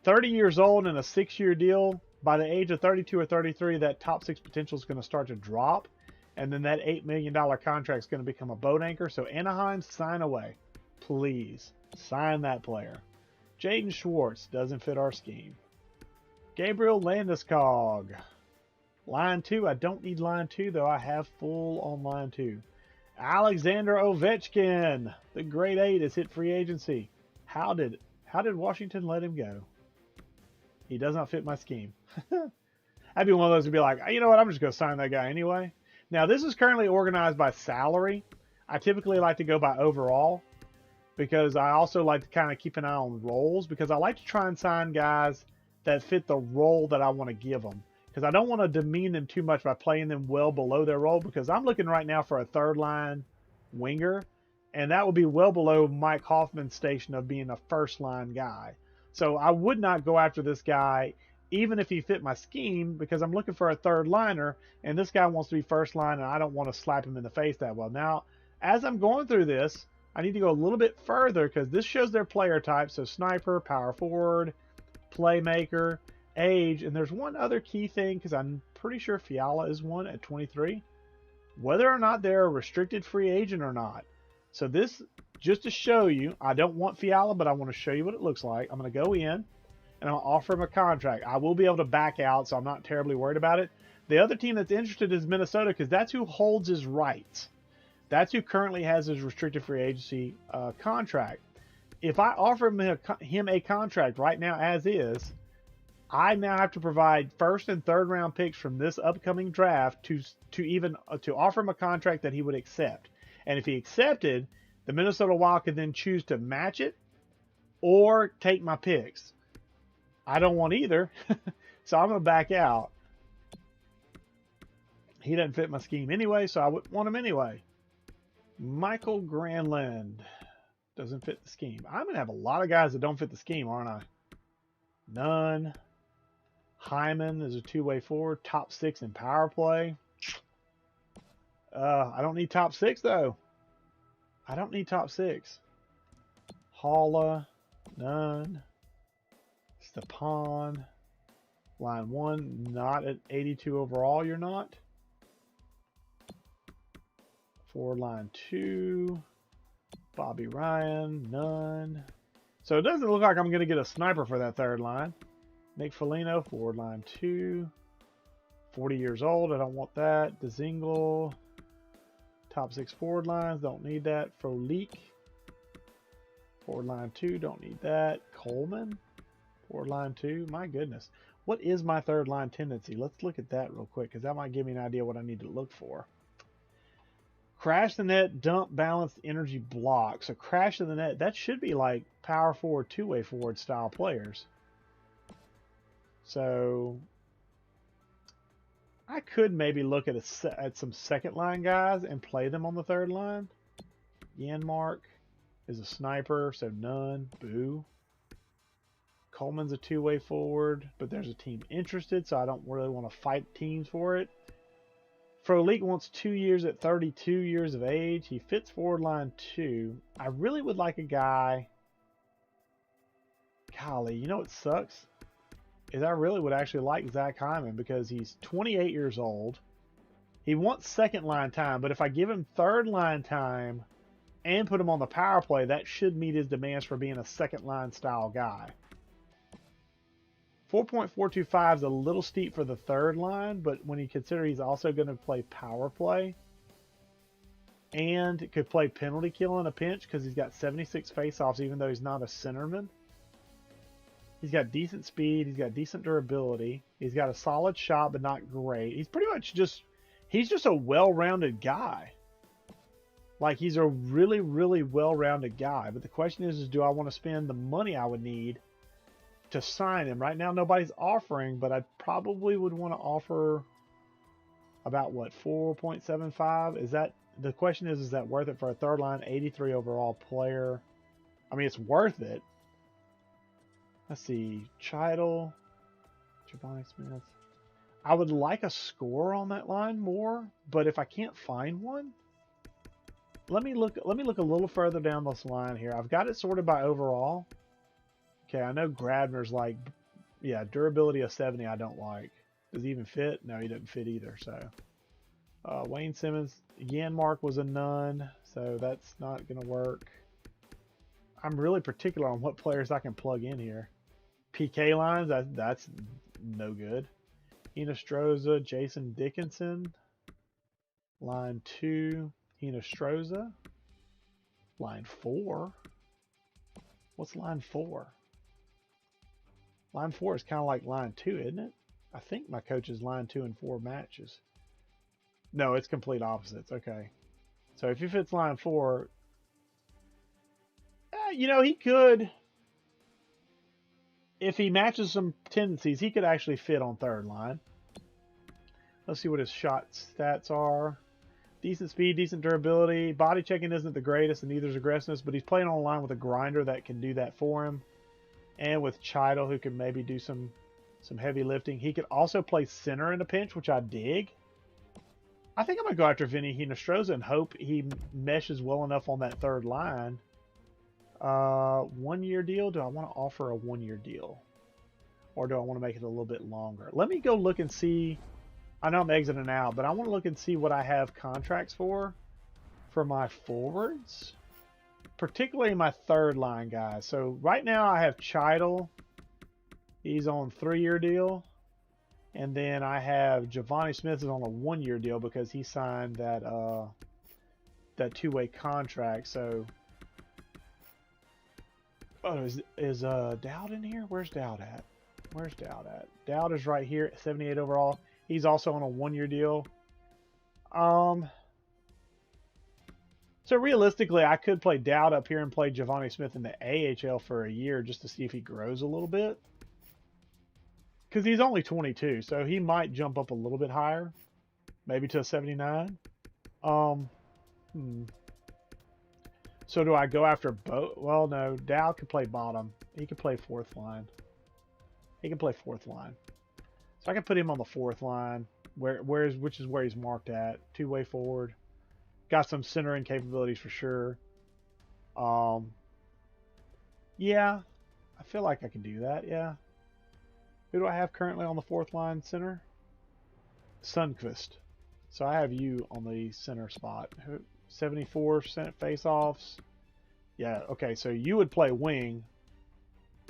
30 years old and a 6-year deal. By the age of 32 or 33, that top 6 potential is going to start to drop. And then that $8 million contract is going to become a boat anchor. So Anaheim, sign away. Please, sign that player. Jaden Schwartz doesn't fit our scheme. Gabriel Landeskog. Line 2. I don't need line 2, though. I have full on line 2. Alexander Ovechkin. The grade 8 has hit free agency. How did Washington let him go? He does not fit my scheme. I'd be one of those to be like, you know what, I'm just going to sign that guy anyway. Now, this is currently organized by salary. I typically like to go by overall because I also like to kind of keep an eye on roles because I like to try and sign guys that fit the role that I want to give them. Because I don't want to demean them too much by playing them well below their role because I'm looking right now for a third line winger, and that would be well below Mike Hoffman's station of being a first line guy. So I would not go after this guy even if he fit my scheme because I'm looking for a third liner, and this guy wants to be first line, and I don't want to slap him in the face that well. Now, as I'm going through this, I need to go a little bit further because this shows their player type. So sniper, power forward, playmaker, age, and there's one other key thing because I'm pretty sure Fiala is one at 23. Whether or not they're a restricted free agent or not. So this, just to show you, I don't want Fiala, but I want to show you what it looks like. I'm going to go in and I'll offer him a contract. I will be able to back out, so I'm not terribly worried about it. The other team that's interested is Minnesota because that's who holds his rights. That's who currently has his restricted free agency contract. If I offer him a contract right now as is, I now have to provide first and third round picks from this upcoming draft to offer him a contract that he would accept. And if he accepted, the Minnesota Wild could then choose to match it or take my picks. I don't want either, so I'm going to back out. He doesn't fit my scheme anyway, so I wouldn't want him anyway. Michael Granlund doesn't fit the scheme. I'm going to have a lot of guys that don't fit the scheme, aren't I? None. Hyman is a two-way forward. Top 6 in power play. I don't need top 6, though. I don't need top 6. Halla. None. Stepan. Line 1. Not at 82 overall, you're not. Forward line 2. Bobby Ryan. None. So it doesn't look like I'm going to get a sniper for that third line. Nick Foligno, forward line 2. 40 years old. I don't want that. Dzingel. Top 6 forward lines. Don't need that. Frolik. Forward line 2. Don't need that. Coleman. Forward line 2. My goodness. What is my third line tendency? Let's look at that real quick because that might give me an idea what I need to look for. Crash the net, dump, balanced, energy, block. So crash in the net, that should be like power forward, two-way forward style players. So I could maybe look at some second line guys and play them on the third line. Yanmark is a sniper, so none. Boo. Coleman's a two-way forward, but there's a team interested, so I don't really want to fight teams for it. Frolik wants 2 years at 32 years of age. He fits forward line 2. I really would like a guy. Golly, you know what sucks? Is I really would actually like Zach Hyman because he's 28 years old. He wants second line time, but if I give him third line time and put him on the power play, that should meet his demands for being a second line style guy. 4.425 is a little steep for the third line, but when you consider he's also going to play power play and could play penalty kill in a pinch because he's got 76 faceoffs even though he's not a centerman. He's got decent speed. He's got decent durability. He's got a solid shot, but not great. He's pretty much he's just a well-rounded guy. Like, he's a really, really well-rounded guy. But the question is do I want to spend the money I would need to sign him? Right now, nobody's offering, but I probably would want to offer about, what, 4.75? Is that, the question is that worth it for a third line, 83 overall player? I mean, it's worth it. Let's see, Chidle, Giovanni Smith. I would like a score on that line more, but if I can't find one, let me look a little further down this line here. I've got it sorted by overall. Okay, I know Grabner's like, yeah, durability of 70 I don't like. Does he even fit? No, he doesn't fit either. So Wayne Simmons, Yanmark was a none, so that's not going to work. I'm really particular on what players I can plug in here. PK lines, that's no good. Hinostroza, Jason Dickinson. Line 2, Hinostroza. Line 4. What's line 4? Line 4 is kind of like line 2, isn't it? I think my coach's line 2 and 4 matches. No, it's complete opposites. Okay. So if he fits line 4, you know, he could, if he matches some tendencies, he could actually fit on third line. Let's see what his shot stats are. Decent speed, decent durability. Body checking isn't the greatest, and neither is aggressiveness, but he's playing on a line with a grinder that can do that for him. And with Chidel, who can maybe do some heavy lifting. He could also play center in a pinch, which I dig. I think I'm going to go after Vinny Hinostroza and hope he meshes well enough on that third line. 1 year deal? Do I want to offer a 1 year deal? Or do I want to make it a little bit longer? Let me go look and see. I know I'm exiting out, but I want to look and see what I have contracts for my forwards. Particularly my third line guys. So right now I have Chidel. He's on 3 year deal. And then I have Giovanni Smith is on a 1 year deal because he signed that that 2-way contract. So is Dowd in here? Where's Dowd at? Where's Dowd at? Dowd is right here at 78 overall. He's also on a 1 year deal. So realistically, I could play Dowd up here and play Giovanni Smith in the AHL for a year just to see if he grows a little bit. Because he's only 22, so he might jump up a little bit higher. Maybe to a 79. So do I go after both? Well, no. Dowd could play bottom. He could play fourth line. He can play fourth line. So I can put him on the fourth line, which is where he's marked at. 2-way forward. Got some centering capabilities for sure. Yeah, I feel like I can do that. Yeah. Who do I have currently on the fourth line center? Sundqvist. So I have you on the center spot. 74% face-offs. Yeah, okay, so you would play wing.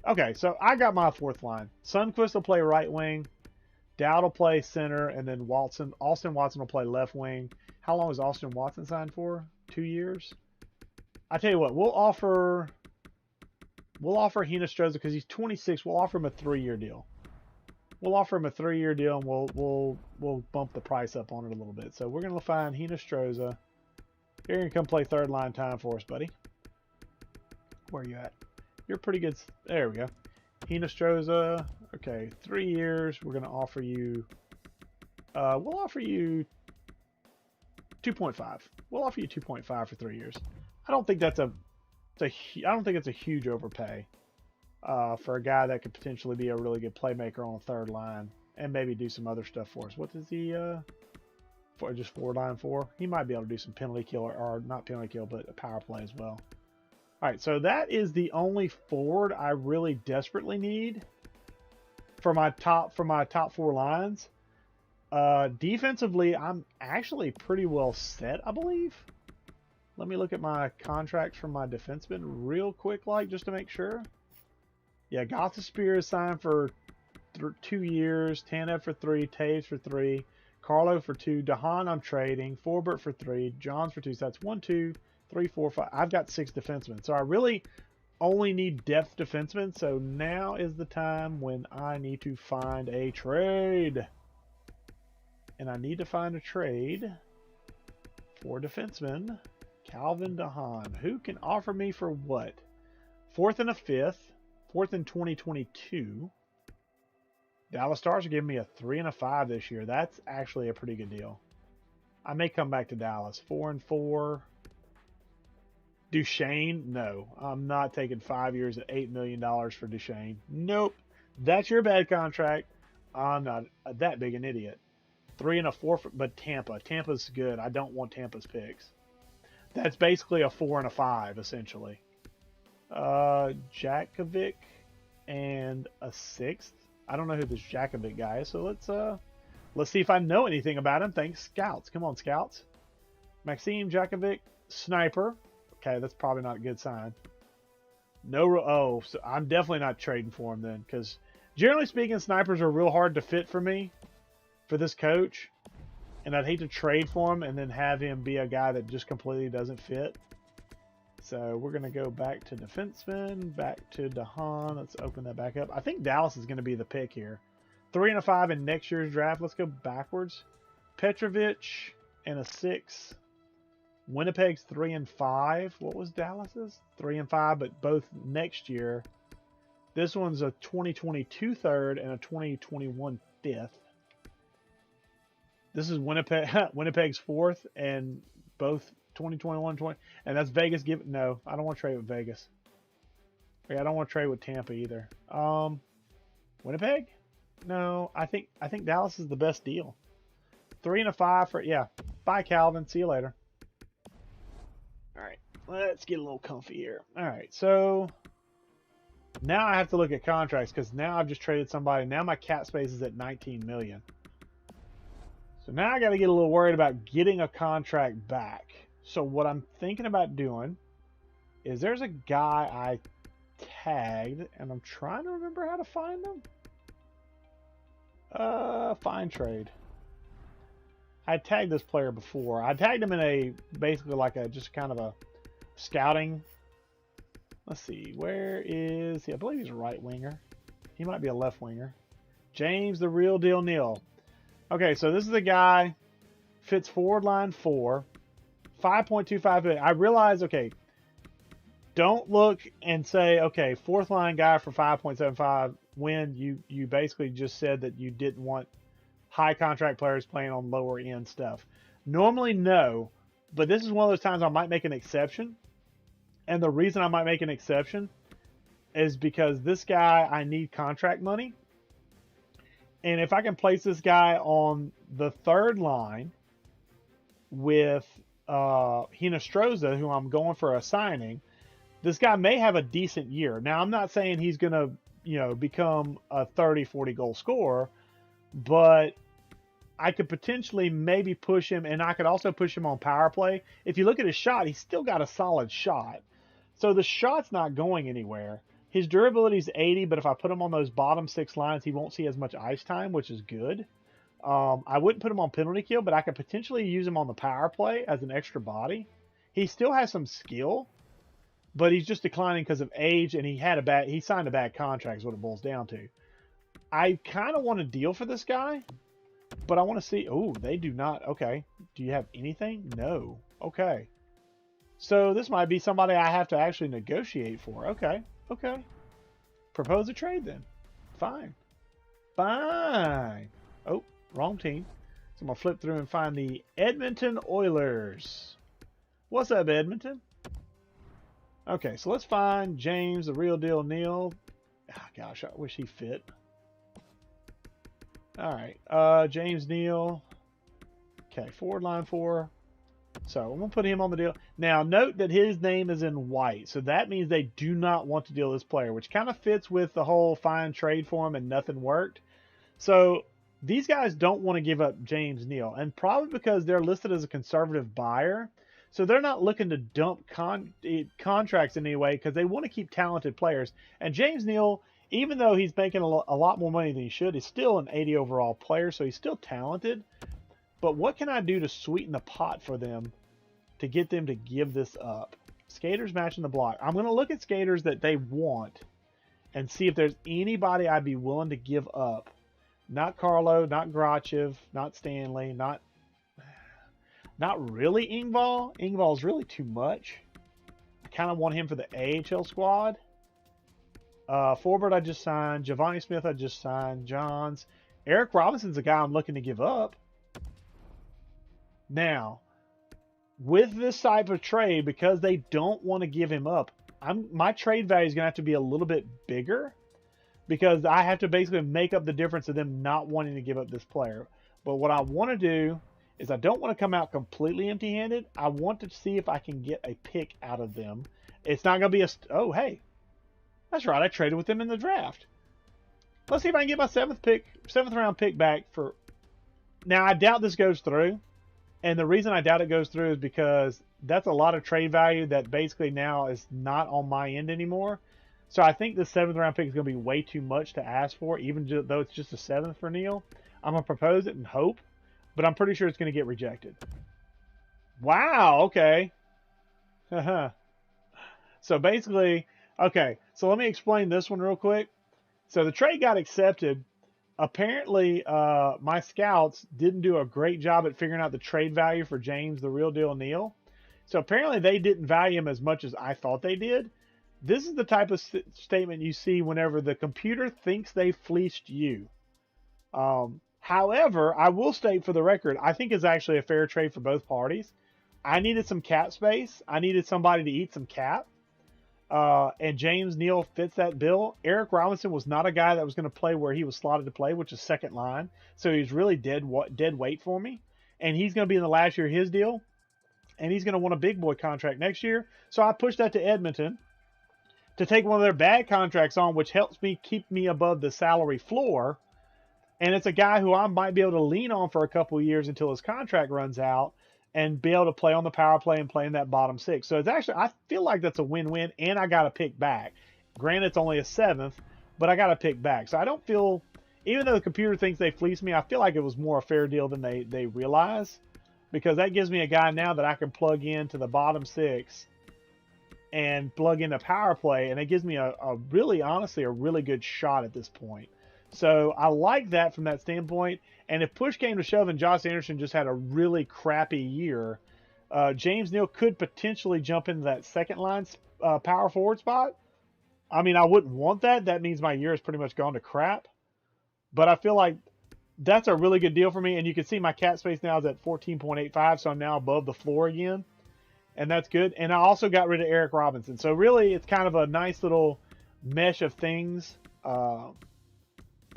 Okay, so I got my fourth line. Sundqvist will play right wing. Dowd will play center, and then Austin Watson will play left wing. How long is Austin Watson signed for? 2 years? I tell you what, we'll offer Hinostroza because he's 26. We'll offer him a 3-year deal. We'll offer him a 3-year deal, and we'll bump the price up on it a little bit. So we're gonna find Hinostroza. You're gonna come play third line time for us, buddy. Where are you at? You're pretty good. There we go. Hinostroza. Okay, 3 years. We're gonna offer you. We'll offer you 2.5. We'll offer you 2.5 for 3 years. I don't think that's I don't think it's a huge overpay for a guy that could potentially be a really good playmaker on the third line and maybe do some other stuff for us. What does he for just forward line for? He might be able to do some penalty kill or not penalty kill, but a power play as well. All right, so that is the only forward I really desperately need for my top 4 lines. Defensively, I'm actually pretty well set, I believe. Let me look at my contracts from my defensemen real quick, just to make sure. Yeah, Gotha-Spear is signed for 2 years. Tanev for 3. Taves for 3. Carlo for 2. Dahan I'm trading. Forbert for 3. Johns for 2. So that's 1, 2, 3, 4, 5. I've got 6 defensemen. So I really only need depth defensemen. So now is the time when I need to find a trade. And I need to find a trade for defenseman Calvin Dahan. Who can offer me for what? 4th and a 5th. 4th in 2022. Dallas Stars are giving me a 3 and a 5 this year. That's actually a pretty good deal. I may come back to Dallas. 4 and 4. Duchesne? No. I'm not taking 5 years at $8 million for Duchesne. Nope. That's your bad contract. I'm not that big an idiot. 3 and a 4, but Tampa. Tampa's good. I don't want Tampa's picks. That's basically a 4 and a 5, essentially. Jakovic and a 6th. I don't know who this Jakovic guy is, so let's see if I know anything about him. Thanks, scouts. Come on, scouts. Maxim Jakovic, sniper. Okay, that's probably not a good sign. No, oh, so I'm definitely not trading for him then, because generally speaking, snipers are real hard to fit for me, for this coach, and I'd hate to trade for him and then have him be a guy that just completely doesn't fit. So we're going to go back to defenseman, back to Dahan. Let's open that back up. I think Dallas is going to be the pick here. 3 and a 5 in next year's draft. Let's go backwards. Petrovic and a 6. Winnipeg's 3 and 5. What was Dallas's? 3 and 5, but both next year. This one's a 2022 third and a 2021 5th. This is Winnipeg, Winnipeg's 4th, and both 2021, 20, and that's Vegas. No, I don't want to trade with Vegas. Yeah, I don't want to trade with Tampa either. Winnipeg? No, I think Dallas is the best deal. 3 and a 5 for, yeah. Bye, Calvin. See you later. All right, let's get a little comfy here. All right, so now I have to look at contracts because now I've just traded somebody. Now my cap space is at 19 million. So now I got to get a little worried about getting a contract back. So what I'm thinking about doing is there's a guy I tagged, and I'm trying to remember how to find him. Find trade. I tagged this player before. I tagged him in a basically like a just kind of a scouting. Let's see, where is he? I believe he's a right winger. He might be a left winger. James the Real Deal Neal. Okay, so this is a guy fits forward line 4, 5.25. I realize, okay, don't look and say, okay, fourth line guy for 5.75 when you basically just said that you didn't want high contract players playing on lower end stuff. Normally, no, but this is one of those times I might make an exception. And the reason I might make an exception is because this guy, I need contract money. And if I can place this guy on the third line with Hinostroza, who I'm going for a signing, this guy may have a decent year. Now, I'm not saying he's going to, become a 30, 40 goal scorer, but I could potentially maybe push him, and I could also push him on power play. If you look at his shot, he's still got a solid shot. So the shot's not going anywhere. His durability is 80, but if I put him on those bottom 6 lines, he won't see as much ice time, which is good. I wouldn't put him on penalty kill, but I could potentially use him on the power play as an extra body. He still has some skill, but he's just declining because of age, and he signed a bad contract is what it boils down to. I kind of want a deal for this guy, but I want to see. Oh, they do not. Okay. Do you have anything? No. Okay. So this might be somebody I have to actually negotiate for. Okay. Okay. Propose a trade then. Fine. Fine. Oh, wrong team. So I'm going to flip through and find the Edmonton Oilers. What's up, Edmonton? Okay, so let's find James, the Real Deal Neal. Oh, gosh, I wish he fit. All right. James Neal. Okay, forward line 4. So I'm going to put him on the deal. Now, note that his name is in white. So that means they do not want to deal this player, which kind of fits with the whole fine trade for him and nothing worked. So these guys don't want to give up James Neal, and probably because they're listed as a conservative buyer. So they're not looking to dump contracts in any way because they want to keep talented players. And James Neal, even though he's making a lot more money than he should, is still an 80 overall player, so he's still talented. But what can I do to sweeten the pot for them to get them to give this up? Skaters matching the block. I'm going to look at skaters that they want and see if there's anybody I'd be willing to give up. Not Carlo, not Grachev, not Stanley, not really Engvall. Engvall's really too much. I kind of want him for the AHL squad. Forbert I just signed. Giovanni Smith I just signed. Johns. Eric Robinson's a guy I'm looking to give up. Now, with this type of trade, because they don't want to give him up, my trade value is going to have to be a little bit bigger because I have to basically make up the difference of them not wanting to give up this player. But what I want to do is I don't want to come out completely empty-handed. I want to see if I can get a pick out of them. It's not going to be oh, hey, that's right. I traded with them in the draft. Let's see if I can get my seventh round pick back for. Now, I doubt this goes through. And the reason I doubt it goes through is because that's a lot of trade value that basically now is not on my end anymore. So I think the 7th round pick is going to be way too much to ask for, even though it's just a 7th for Neil. I'm going to propose it and hope, but I'm pretty sure it's going to get rejected. Wow, okay. So basically, okay, so let me explain this one real quick. So the trade got accepted. Apparently, my scouts didn't do a great job at figuring out the trade value for James, the real deal Neal. So apparently they didn't value him as much as I thought they did. This is the type of statement you see whenever the computer thinks they fleeced you. However, I will state for the record, I think it's actually a fair trade for both parties. I needed some cap space. I needed somebody to eat some cap. And James Neal fits that bill. Eric Robinson was not a guy that was going to play where he was slotted to play, which is second line. So he's really dead weight for me. And he's going to be in the last year of his deal. And he's going to want a big boy contract next year. So I pushed that to Edmonton to take one of their bad contracts on, which helps me keep me above the salary floor. And it's a guy who I might be able to lean on for a couple of years until his contract runs out and be able to play on the power play and play in that bottom 6. So it's actually, I feel like that's a win-win, and I got to pick back. Granted, it's only a 7th, but I got to pick back. So I don't feel, even though the computer thinks they fleeced me, I feel like it was more a fair deal than they realize, because that gives me a guy now that I can plug into the bottom 6 and plug in a power play, and it gives me a really, honestly, a really good shot at this point. So I like that from that standpoint. And if push came to shove and Josh Anderson just had a really crappy year, James Neal could potentially jump into that second line power forward spot. I mean, I wouldn't want that. That means my year is pretty much gone to crap. But I feel like that's a really good deal for me. And you can see my cap space now is at 14.85, so I'm now above the floor again. And that's good. And I also got rid of Eric Robinson. So really, it's kind of a nice little mesh of things.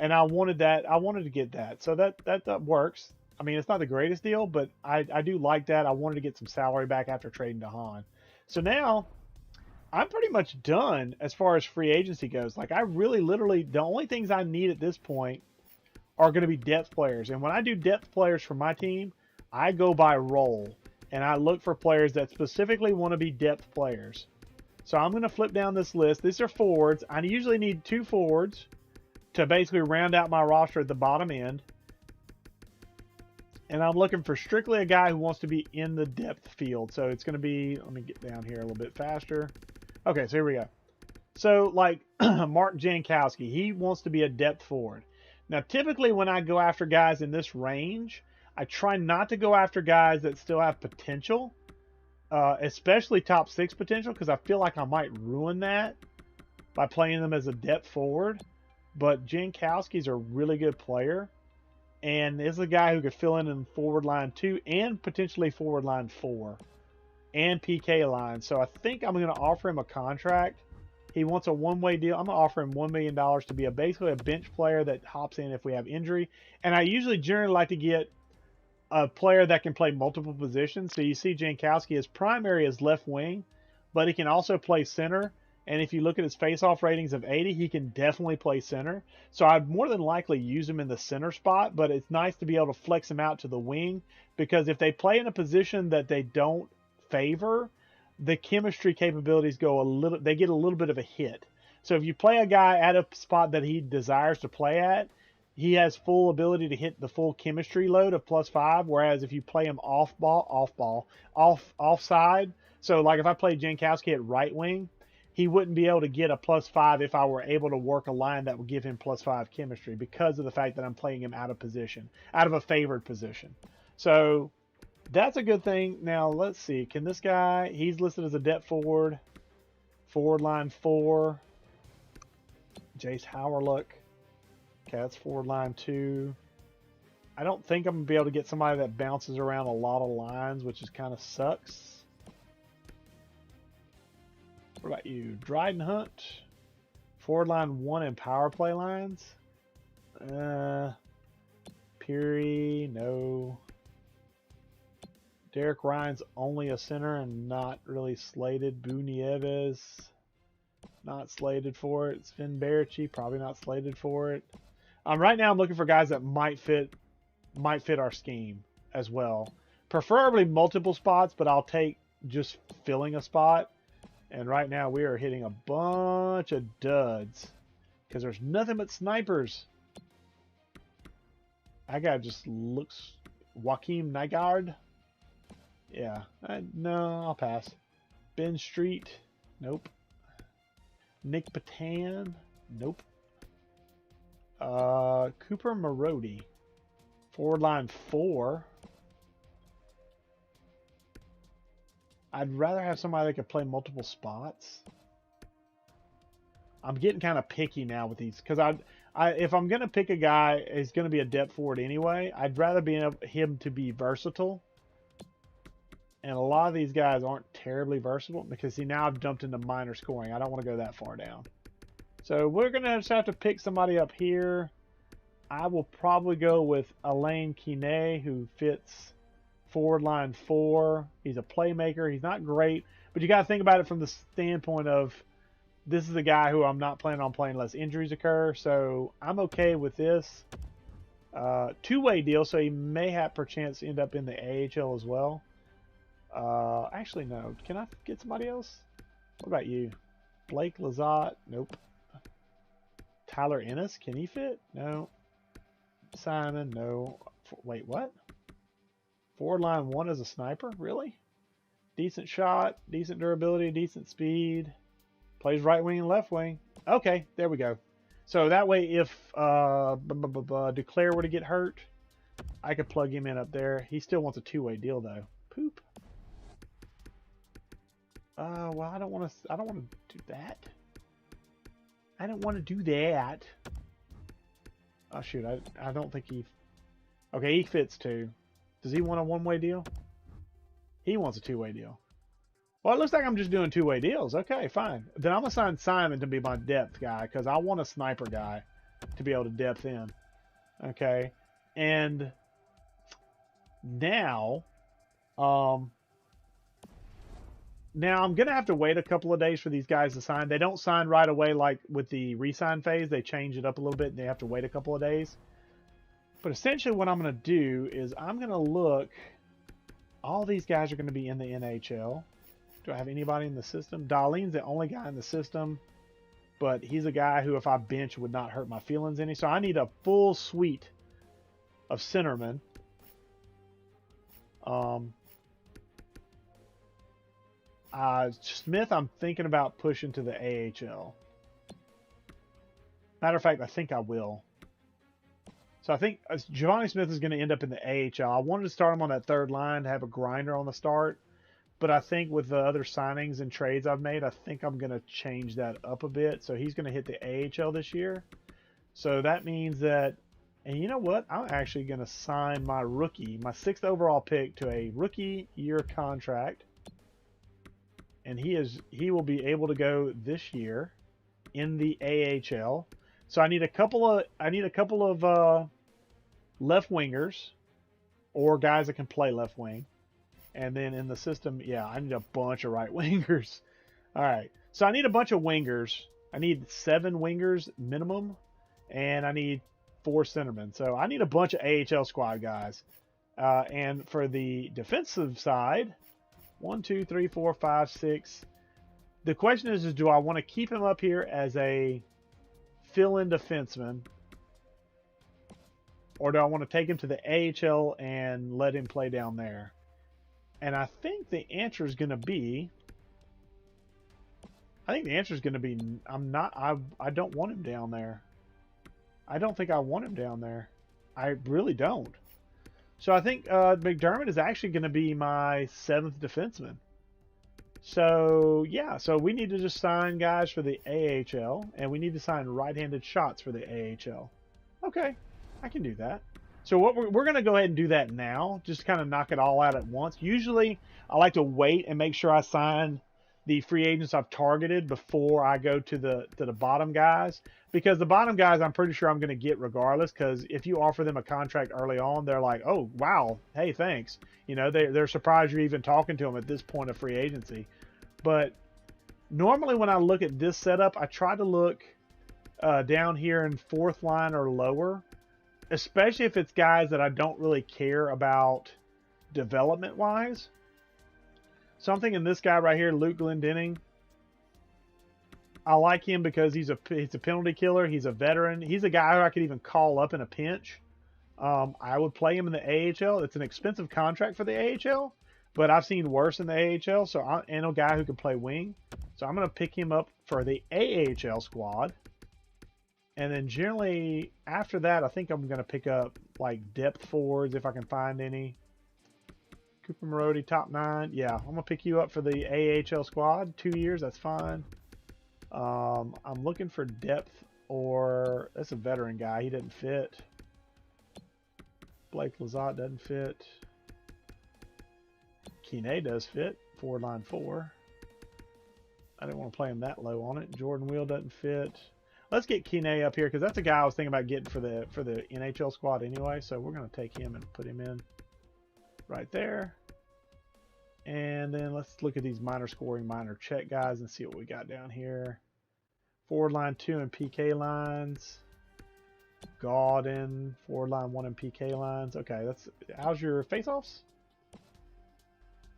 And I wanted that. I wanted to get that. So that works. I mean, it's not the greatest deal, but I do like that. I wanted to get some salary back after trading to Han. So now I'm pretty much done as far as free agency goes. Like, I really literally, the only things I need at this point are going to be depth players. And when I do depth players for my team, I go by role. And I look for players that specifically want to be depth players. So I'm going to flip down this list. These are forwards. I usually need 2 forwards to basically round out my roster at the bottom end. And I'm looking for strictly a guy who wants to be in the depth field. So it's going to be, let me get down here a little bit faster. Okay, so here we go. So like Mark Jankowski, he wants to be a depth forward. Now, typically when I go after guys in this range, I try not to go after guys that still have potential, especially top 6 potential, because I feel like I might ruin that by playing them as a depth forward. But Jankowski's a really good player, and is a guy who could fill in forward line 2 and potentially forward line 4 and PK line. So I think I'm going to offer him a contract. He wants a one-way deal. I'm going to offer him $1 million to be basically a bench player that hops in if we have injury. And I usually generally like to get a player that can play multiple positions. So you see Jankowski, his primary is left wing, but he can also play center. And if you look at his face-off ratings of 80, he can definitely play center. So I'd more than likely use him in the center spot, but it's nice to be able to flex him out to the wing, because if they play in a position that they don't favor, the chemistry capabilities they get a little bit of a hit. So if you play a guy at a spot that he desires to play at, he has full ability to hit the full chemistry load of +5, whereas if you play him offside, so like if I play Jankowski at right wing, he wouldn't be able to get a +5 if I were able to work a line that would give him +5 chemistry, because of the fact that I'm playing him out of position, out of a favored position. So that's a good thing. Now, let's see. Can this guy, he's listed as a depth forward, forward line 4. Jace Howerluck. Okay, that's forward line 2. I don't think I'm going to be able to get somebody that bounces around a lot of lines, which is kind of sucks. What about you? Dryden Hunt. Forward line 1 and power play lines. Peary, no. Derek Ryan's only a center and not really slated. Boo Nieves, not slated for it. Sven Barici, probably not slated for it. Right now I'm looking for guys that might fit our scheme as well. Preferably multiple spots, but I'll take just filling a spot. And right now we are hitting a bunch of duds because there's nothing but snipers. That guy just looks Joaquin Nygaard. Yeah, no, I'll pass. Ben Street, nope. Nick Patan, nope. Cooper Marody, forward line 4. I'd rather have somebody that could play multiple spots. I'm getting kind of picky now with these because if I'm gonna pick a guy, he's gonna be a depth forward anyway. I'd rather be him to be versatile. And a lot of these guys aren't terribly versatile because, see, now I've jumped into minor scoring. I don't want to go that far down. So we're going to just have to pick somebody up here. I will probably go with Alain Kine, who fits forward line 4. He's a playmaker. He's not great, but you got to think about it from the standpoint of this is a guy who I'm not planning on playing unless injuries occur. So I'm okay with this. Two-way deal, so he may have perchance end up in the AHL as well. Actually, no. Can I get somebody else? What about you? Blake Lizotte? Nope. Tyler Ennis? Can he fit? No. Simon? No. Wait, what? Forward line 1 as a sniper? Really? Decent shot, decent durability, decent speed. Plays right wing and left wing. Okay, there we go. So that way, if Declare were to get hurt, I could plug him in up there. He still wants a two-way deal, though. Poop. Well, I don't want to do that. I don't want to do that. Oh shoot, I don't think he. Okay, he fits too. Does he want a one-way deal? He wants a two-way deal. Well, it looks like I'm just doing two-way deals. Okay, fine. Then I'm gonna sign Simon to be my depth guy because I want a sniper guy to be able to depth in. Okay, and now, now I'm going to have to wait a couple of days for these guys to sign. They don't sign right away like with the re-sign phase. They change it up a little bit and they have to wait a couple of days. But essentially what I'm going to do is I'm going to look. All these guys are going to be in the NHL. Do I have anybody in the system? Darlene's the only guy in the system. But he's a guy who if I bench would not hurt my feelings any. So I need a full suite of centermen. Smith, I'm thinking about pushing to the AHL. Matter of fact, I think I will. So I think Giovanni Smith is going to end up in the AHL. I wanted to start him on that third line to have a grinder on the start. But I think with the other signings and trades I've made, I think I'm going to change that up a bit. So he's going to hit the AHL this year. So that means that, and you know what? I'm actually going to sign my rookie, my 6th overall pick, to a rookie year contract. And he will be able to go this year in the AHL. So I need a couple of left wingers or guys that can play left wing. And then in the system, yeah, I need a bunch of right wingers. All right. So I need a bunch of wingers. I need 7 wingers minimum, and I need 4 centermen. So I need a bunch of AHL squad guys. And for the defensive side, 1, 2, 3, 4, 5, 6. The question is do I want to keep him up here as a fill-in defenseman, or do I want to take him to the AHL and let him play down there? And I think the answer is going to be, I don't want him down there. I don't think I want him down there. I really don't. So I think McDermott is actually going to be my 7th defenseman. So, yeah. So we need to just sign guys for the AHL, and we need to sign right-handed shots for the AHL. Okay, I can do that. So what we're going to go ahead and do that now, just kind of knock it all out at once. Usually, I like to wait and make sure I sign the free agents I've targeted before I go to the bottom guys, because the bottom guys I'm pretty sure I'm going to get regardless, because if you offer them a contract early on, they're like, oh wow, hey, thanks, you know, they're surprised you're even talking to them at this point of free agency. But normally when I look at this setup, I try to look down here in 4th line or lower, especially if it's guys that I don't really care about development wise. So I'm thinking this guy right here, Luke Glendening, I like him because he's a penalty killer. He's a veteran. He's a guy who I could even call up in a pinch. I would play him in the AHL. It's an expensive contract for the AHL, but I've seen worse in the AHL. So and a guy who can play wing. So I'm going to pick him up for the AHL squad. And then generally after that, I think I'm going to pick up like depth forwards if I can find any. Cooper Marody, top 9. Yeah, I'm going to pick you up for the AHL squad. 2 years, that's fine. I'm looking for depth or... That's a veteran guy. He didn't fit. Blake Lazat doesn't fit. Kine does fit. Forward line 4. I didn't want to play him that low on it. Jordan Wheel doesn't fit. Let's get Kine up here because that's a guy I was thinking about getting for the NHL squad anyway. So we're going to take him and put him in right there. And then let's look at these minor scoring, minor check guys and see what we got down here. Forward line 2 and PK lines. Gauden, forward line 1 and PK lines. Okay, how's your face-offs?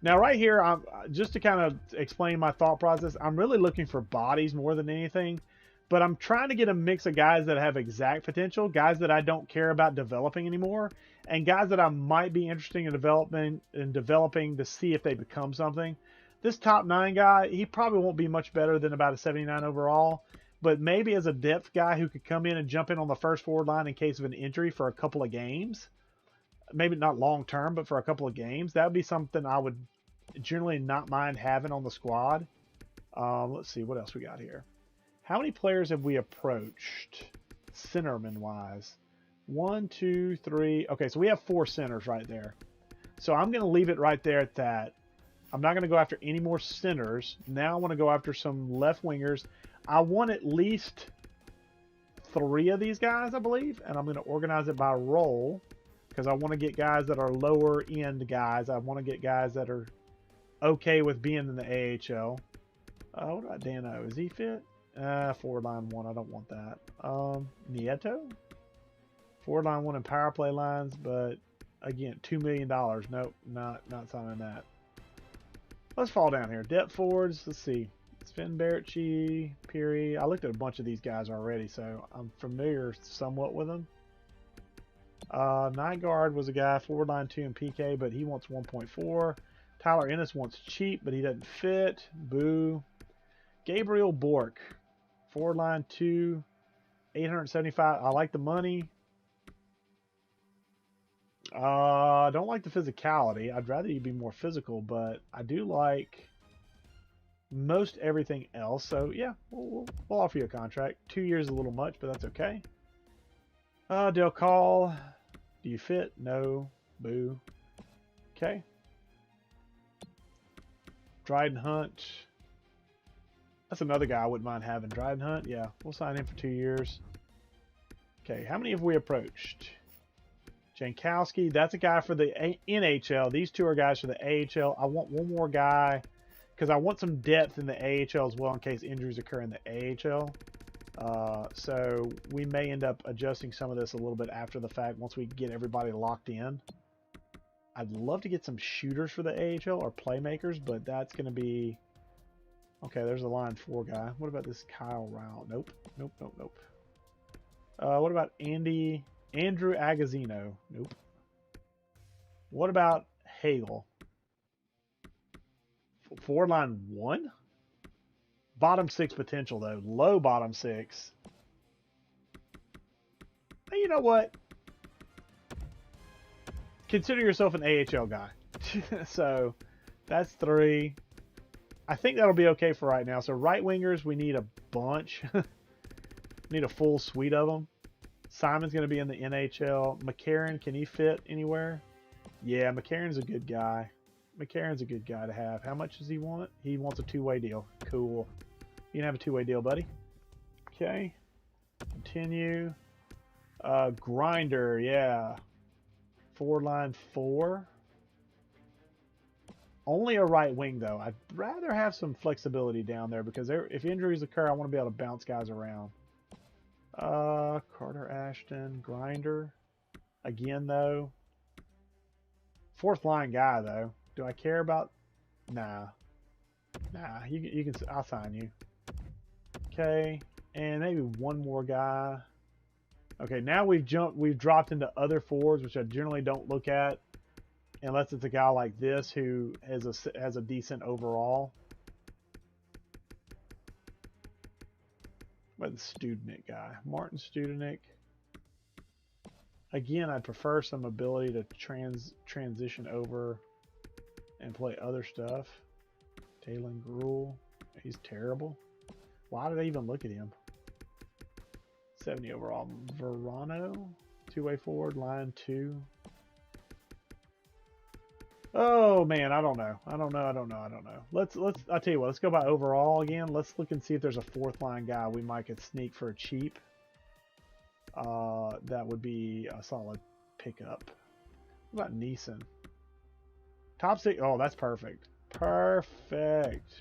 Now right here, just to kind of explain my thought process, I'm really looking for bodies more than anything. But I'm trying to get a mix of guys that have exact potential, guys that I don't care about developing anymore, and guys that I might be interested in developing to see if they become something. This top 9 guy, he probably won't be much better than about a 79 overall, but maybe as a depth guy who could come in and jump in on the first forward line in case of an injury for a couple of games, maybe not long term, but for a couple of games, that would be something I would generally not mind having on the squad. Let's see what else we got here. How many players have we approached centerman wise? 1, 2, 3. Okay, so we have 4 centers right there. So I'm going to leave it right there at that. I'm not going to go after any more centers. Now I want to go after some left wingers. I want at least 3 of these guys, I believe, and I'm going to organize it by role because I want to get guys that are lower end guys. I want to get guys that are okay with being in the AHL. What about Dano? Is he fit? Forward line 1, I don't want that. Nieto? Forward line 1 and power play lines, but again, $2 million. Nope, not signing that. Let's fall down here. Depth forwards, let's see. Sven Barrett-Chi, Peary. I looked at a bunch of these guys already, so I'm familiar somewhat with them. Night guard was a guy, forward line 2 and PK, but he wants 1.4. Tyler Ennis wants cheap, but he doesn't fit. Boo. Gabriel Bork, forward line 2, 875. I like the money. I don't like the physicality. I'd rather you be more physical, but I do like most everything else. So yeah, we'll offer you a contract. 2 years is a little much, but that's okay. Del Call, do you fit? No. Boo. Okay. Dryden Hunt. That's another guy I wouldn't mind having. Dryden Hunt. Yeah, we'll sign him for 2 years. Okay, how many have we approached? Jankowski, that's a guy for the NHL. These 2 are guys for the AHL. I want one more guy because I want some depth in the AHL as well in case injuries occur in the AHL. So we may end up adjusting some of this a little bit after the fact once we get everybody locked in. I'd love to get some shooters for the AHL or playmakers, but that's going to be... Okay, there's a line 4 guy. What about this Kyle Rao? Nope. Nope, nope, nope. What about Andrew Agazzino? Nope. What about Hagel? Forward line 1? Bottom 6 potential, though. Low bottom 6. Hey, you know what? Consider yourself an AHL guy. So, that's 3. I think that'll be okay for right now. So right wingers, we need a bunch. Need a full suite of them. Simon's going to be in the NHL. McCarron, can he fit anywhere? Yeah, McCarron's a good guy. McCarron's a good guy to have. How much does he want? He wants a 2-way deal. Cool. You can have a 2-way deal, buddy. Okay. Continue. Grinder, yeah. Forward line 4. Only a right wing, though. I'd rather have some flexibility down there because if injuries occur, I want to be able to bounce guys around. Carter Ashton, Grinder. Again, though. 4th line guy, though. Do I care about... Nah. Nah, you can... I'll sign you. Okay, and maybe one more guy. Okay, now we've dropped into other fours, which I generally don't look at unless it's a guy like this who has a decent overall. But the Studenick guy, Martin Studenick. Again, I'd prefer some ability to transition over and play other stuff. Talon Gruel, he's terrible. Why did I even look at him? 70 overall. Verano, two-way forward, line 2. Oh man, I don't know. I don't know. I'll tell you what, let's go by overall again. Let's look and see if there's a fourth line guy we might could sneak for a cheap. That would be a solid pickup. What about Neeson? Top 6. Oh, that's perfect. Perfect.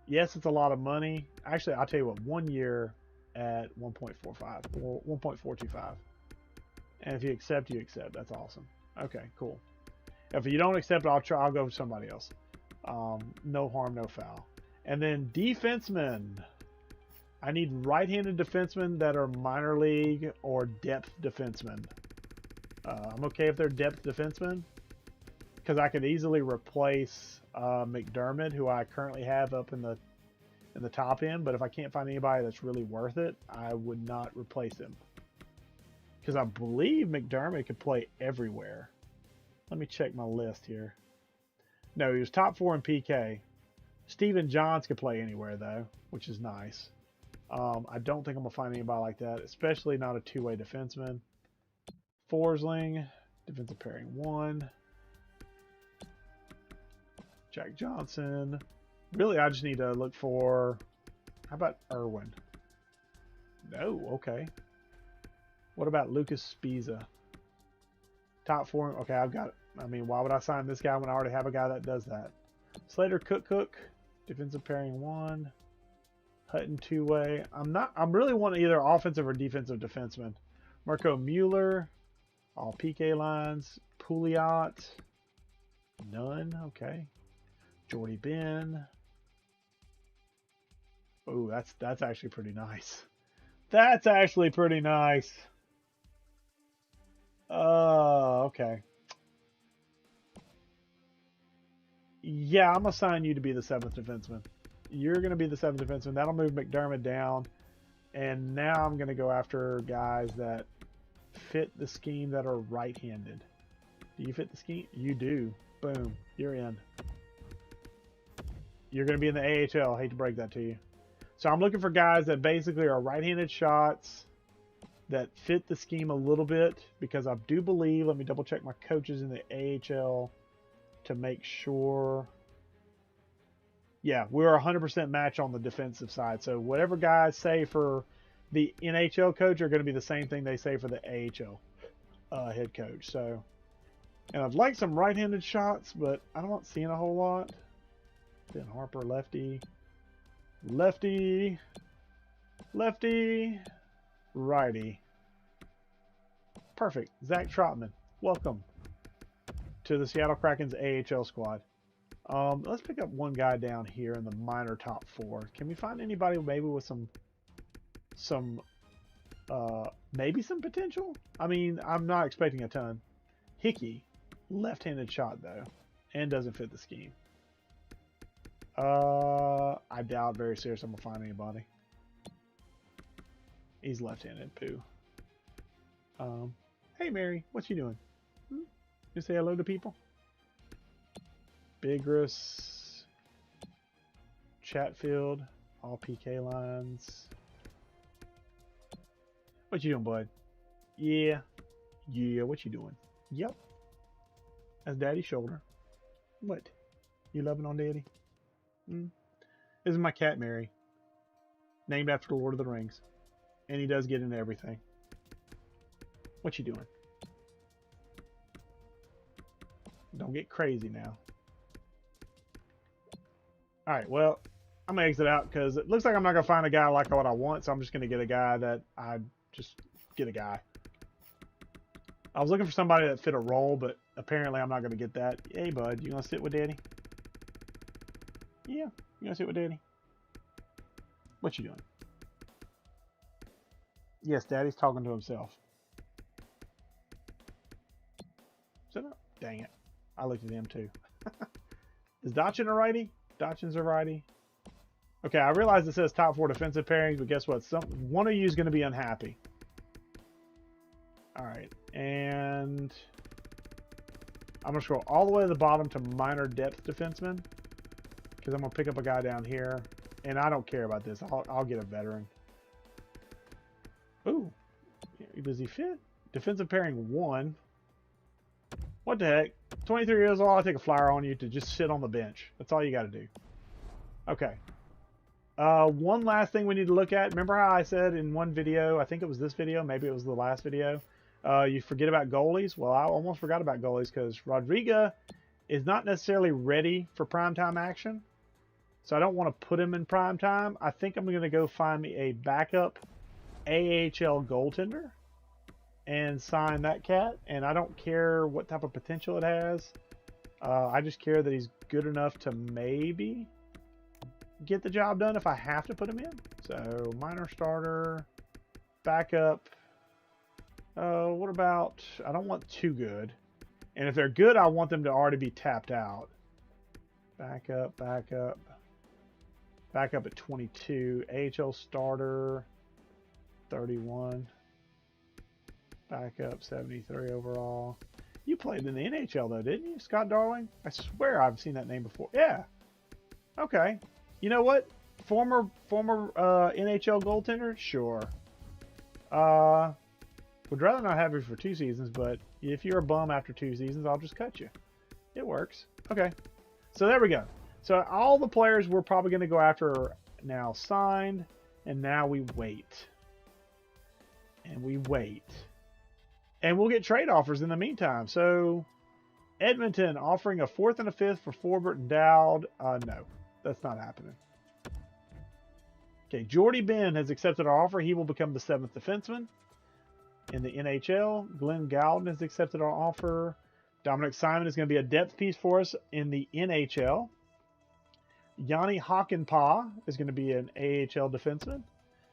Yes, it's a lot of money. Actually, I'll tell you what, 1 year at 1.45 or 1.425. And if you accept, you accept. That's awesome. Okay, cool. If you don't accept, I'll go with somebody else. No harm, no foul. And then defensemen. I need right-handed defensemen that are minor league or depth defensemen. I'm okay if they're depth defensemen because I could easily replace McDermott, who I currently have up in the top end. But if I can't find anybody that's really worth it, I would not replace him because I believe McDermott could play everywhere. Let me check my list here. No, he was top 4 in PK. Steven Johns could play anywhere though, which is nice. I don't think I'm gonna find anybody like that, especially not a two-way defenseman. Forsling, defensive pairing 1. Jack Johnson. Really, I just need to look for. How about Irwin? No, okay. What about Lucas Spiza? Top 4. Okay, I've got it. I mean, why would I sign this guy when I already have a guy that does that? Slater Cook, defensive pairing 1. Hutton two-way. I'm really wanting either offensive or defensive defenseman. Marco Mueller, all PK lines. Pouliot, none. Okay. Jordy Ben. Oh, that's actually pretty nice. That's actually pretty nice. Okay. Yeah, I'm gonna assign you to be the 7th defenseman. You're gonna be the 7th defenseman. That'll move McDermott down. And now I'm gonna go after guys that fit the scheme that are right-handed. Do you fit the scheme? You do. Boom. You're in. You're gonna be in the AHL. I hate to break that to you. So I'm looking for guys that basically are right-handed shots that fit the scheme a little bit, because I do believe, let me double check my coaches in the AHL to make sure. Yeah, we're 100% match on the defensive side. So whatever guys say for the NHL coach are going to be the same thing they say for the AHL head coach. So, and I'd like some right-handed shots, but I'm not seeing a whole lot. Ben Harper, lefty, lefty, lefty, righty. Perfect. Zach Trotman, welcome to the Seattle Kraken's AHL squad. Let's pick up one guy down here in the minor top 4. Can we find anybody maybe with maybe some potential? I mean, I'm not expecting a ton. Hickey, left-handed shot though, and doesn't fit the scheme. I doubt very seriously I'm gonna find anybody. He's left-handed, poo. Hey Mary, what you doing? You say hello to people? Bigris, Chatfield, all PK lines. What you doing, bud? Yeah. Yeah, what you doing? Yep. That's Daddy's shoulder. What? You loving on Daddy? This is my cat, Mary. Named after the Lord of the Rings. And he does get into everything. What you doing? Don't get crazy now. Alright, well, I'm going to exit out because it looks like I'm not going to find a guy like what I want, so I'm just going to get a guy that I just get a guy. I was looking for somebody that fit a role, but apparently I'm not going to get that. Hey, bud, you going to sit with Daddy? Yeah, you going to sit with Daddy? What you doing? Yes, Daddy's talking to himself. Sit up. Dang it. I looked at him too. Is Dachin a righty? Dachin's a righty. Okay, I realize it says top 4 defensive pairings, but guess what? One of you is going to be unhappy. All right, and I'm going to scroll all the way to the bottom to minor depth defenseman because I'm going to pick up a guy down here, and I don't care about this. I'll get a veteran. Ooh, does he fit? Defensive pairing 1. What the heck? 23 years old, I'll take a flyer on you to just sit on the bench. That's all you got to do. Okay. One last thing we need to look at. Remember how I said in one video, I think it was this video, maybe it was the last video, you forget about goalies? Well, I almost forgot about goalies because Rodriga is not necessarily ready for primetime action. So I don't want to put him in primetime. I think I'm going to go find me a backup AHL goaltender and sign that cat. And I don't care what type of potential it has. I just care that he's good enough to maybe get the job done if I have to put him in. So minor starter, backup. What about, I don't want too good. And if they're good, I want them to already be tapped out. Backup at 22. AHL starter, 31. Backup, 73 overall. You played in the NHL though, didn't you, Scott Darling? I swear I've seen that name before. Yeah. Okay. You know what? Former NHL goaltender? Sure. Would rather not have you for 2 seasons, but if you're a bum after 2 seasons, I'll just cut you. It works. Okay. So there we go. So all the players we're probably going to go after are now signed, and now we wait. And we wait. And we'll get trade offers in the meantime. So Edmonton offering a 4th and a 5th for Forbert and Dowd. No, that's not happening. Okay, Jordy Ben has accepted our offer. He will become the 7th defenseman in the NHL. Glenn Gowden has accepted our offer. Dominic Simon is going to be a depth piece for us in the NHL. Yanni Hakanpää is going to be an AHL defenseman.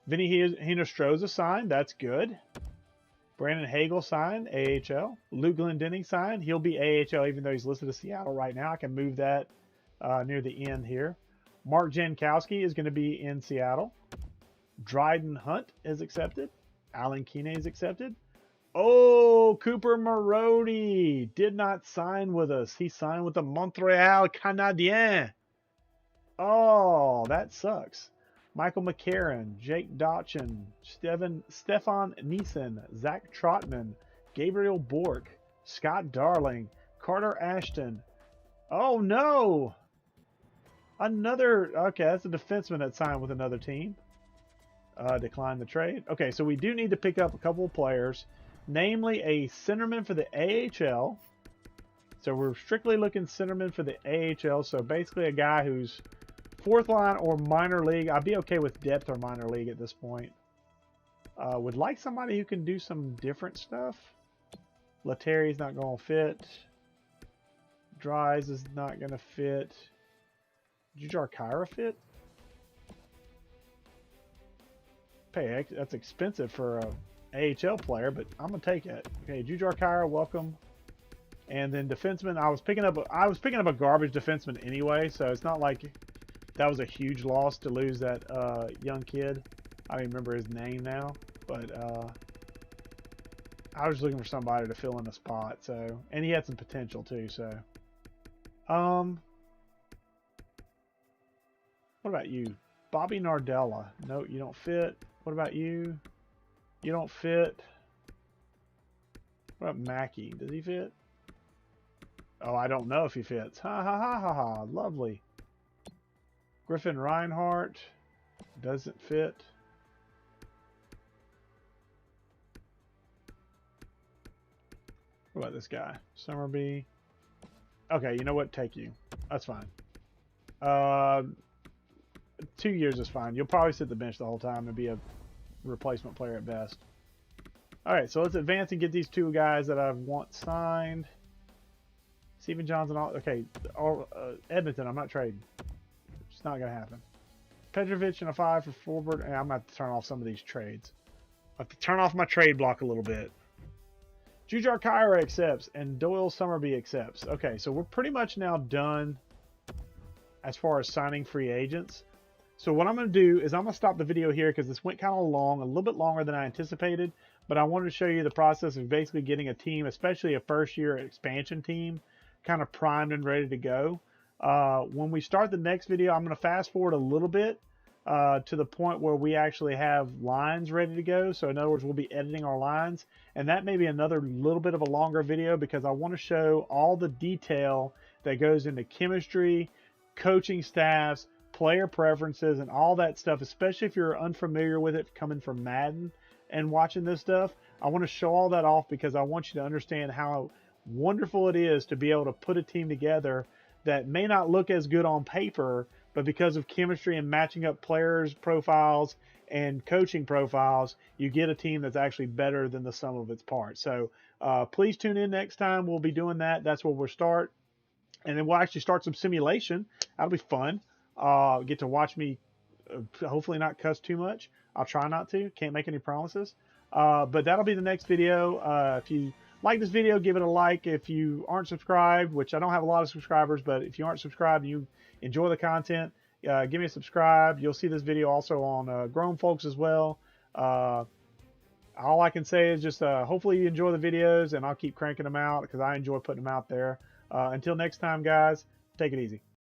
Vinny Hinostroza signed. That's good. Brandon Hagel signed, AHL. Luke Glendening signed. He'll be AHL even though he's listed as Seattle right now. I can move that near the end here. Mark Jankowski is going to be in Seattle. Dryden Hunt is accepted. Alan Kine is accepted. Oh, Cooper Marody did not sign with us. He signed with the Montreal Canadiens. Oh, that sucks. Michael McCarron, Jake Dotchin, Stefan Neeson, Zach Trotman, Gabriel Bork, Scott Darling, Carter Ashton. Oh, no. Okay, that's a defenseman that signed with another team. Declined the trade. Okay, so we do need to pick up a couple of players, namely a centerman for the AHL. So we're strictly looking centerman for the AHL. So basically a guy who's 4th line or minor league. I'd be okay with depth or minor league at this point. Would like somebody who can do some different stuff. Lettieri's not going to fit. Dries is not going to fit. Jujar Kyra fit? That's expensive for a AHL player, but I'm gonna take it. Okay, Jujar Kyra, welcome. And then defenseman, I was picking up a garbage defenseman anyway, so it's not like that was a huge loss to lose that young kid. I don't even remember his name now, but I was looking for somebody to fill in the spot. So, and he had some potential too. So, what about you? Bobby Nardella. No, you don't fit. What about you? You don't fit. What about Mackey? Does he fit? Oh, I don't know if he fits. Ha ha ha ha ha. Lovely. Griffin Reinhardt. Doesn't fit. What about this guy? Summerby. Okay, you know what? Take you. That's fine. 2 years is fine. You'll probably sit the bench the whole time and be a replacement player at best. All right, so let's advance and get these 2 guys that I want signed. Stephen Johnson. Okay, Edmonton. I'm not trading. It's not going to happen. Petrovic and a 5 for forward. And I'm going to have to turn off some of these trades. I have to turn off my trade block a little bit. Jujar Kyra accepts and Doyle Summerby accepts. Okay, so we're pretty much now done as far as signing free agents. So what I'm going to do is I'm going to stop the video here because this went kind of long, a little bit longer than I anticipated. But I wanted to show you the process of basically getting a team, especially a first-year expansion team, kind of primed and ready to go. When we start the next video, I'm going to fast forward a little bit to the point where we actually have lines ready to go. So in other words, we'll be editing our lines. And that may be another little bit of a longer video because I want to show all the detail that goes into chemistry, coaching staffs, player preferences, and all that stuff, especially if you're unfamiliar with it coming from Madden and watching this stuff. I want to show all that off because I want you to understand how wonderful it is to be able to put a team together that may not look as good on paper, but because of chemistry and matching up players' profiles and coaching profiles, you get a team that's actually better than the sum of its parts. So please tune in next time. We'll be doing that. That's where we'll start. And then we'll actually start some simulation. That'll be fun. Get to watch me hopefully not cuss too much. I'll try not to. Can't make any promises. But that'll be the next video. If you like this video, give it a like. If you aren't subscribed, which I don't have a lot of subscribers, but if you aren't subscribed and you enjoy the content, give me a subscribe. You'll see this video also on Grown Folks as well. All I can say is just hopefully you enjoy the videos, and I'll keep cranking them out because I enjoy putting them out there. Until next time, guys, take it easy.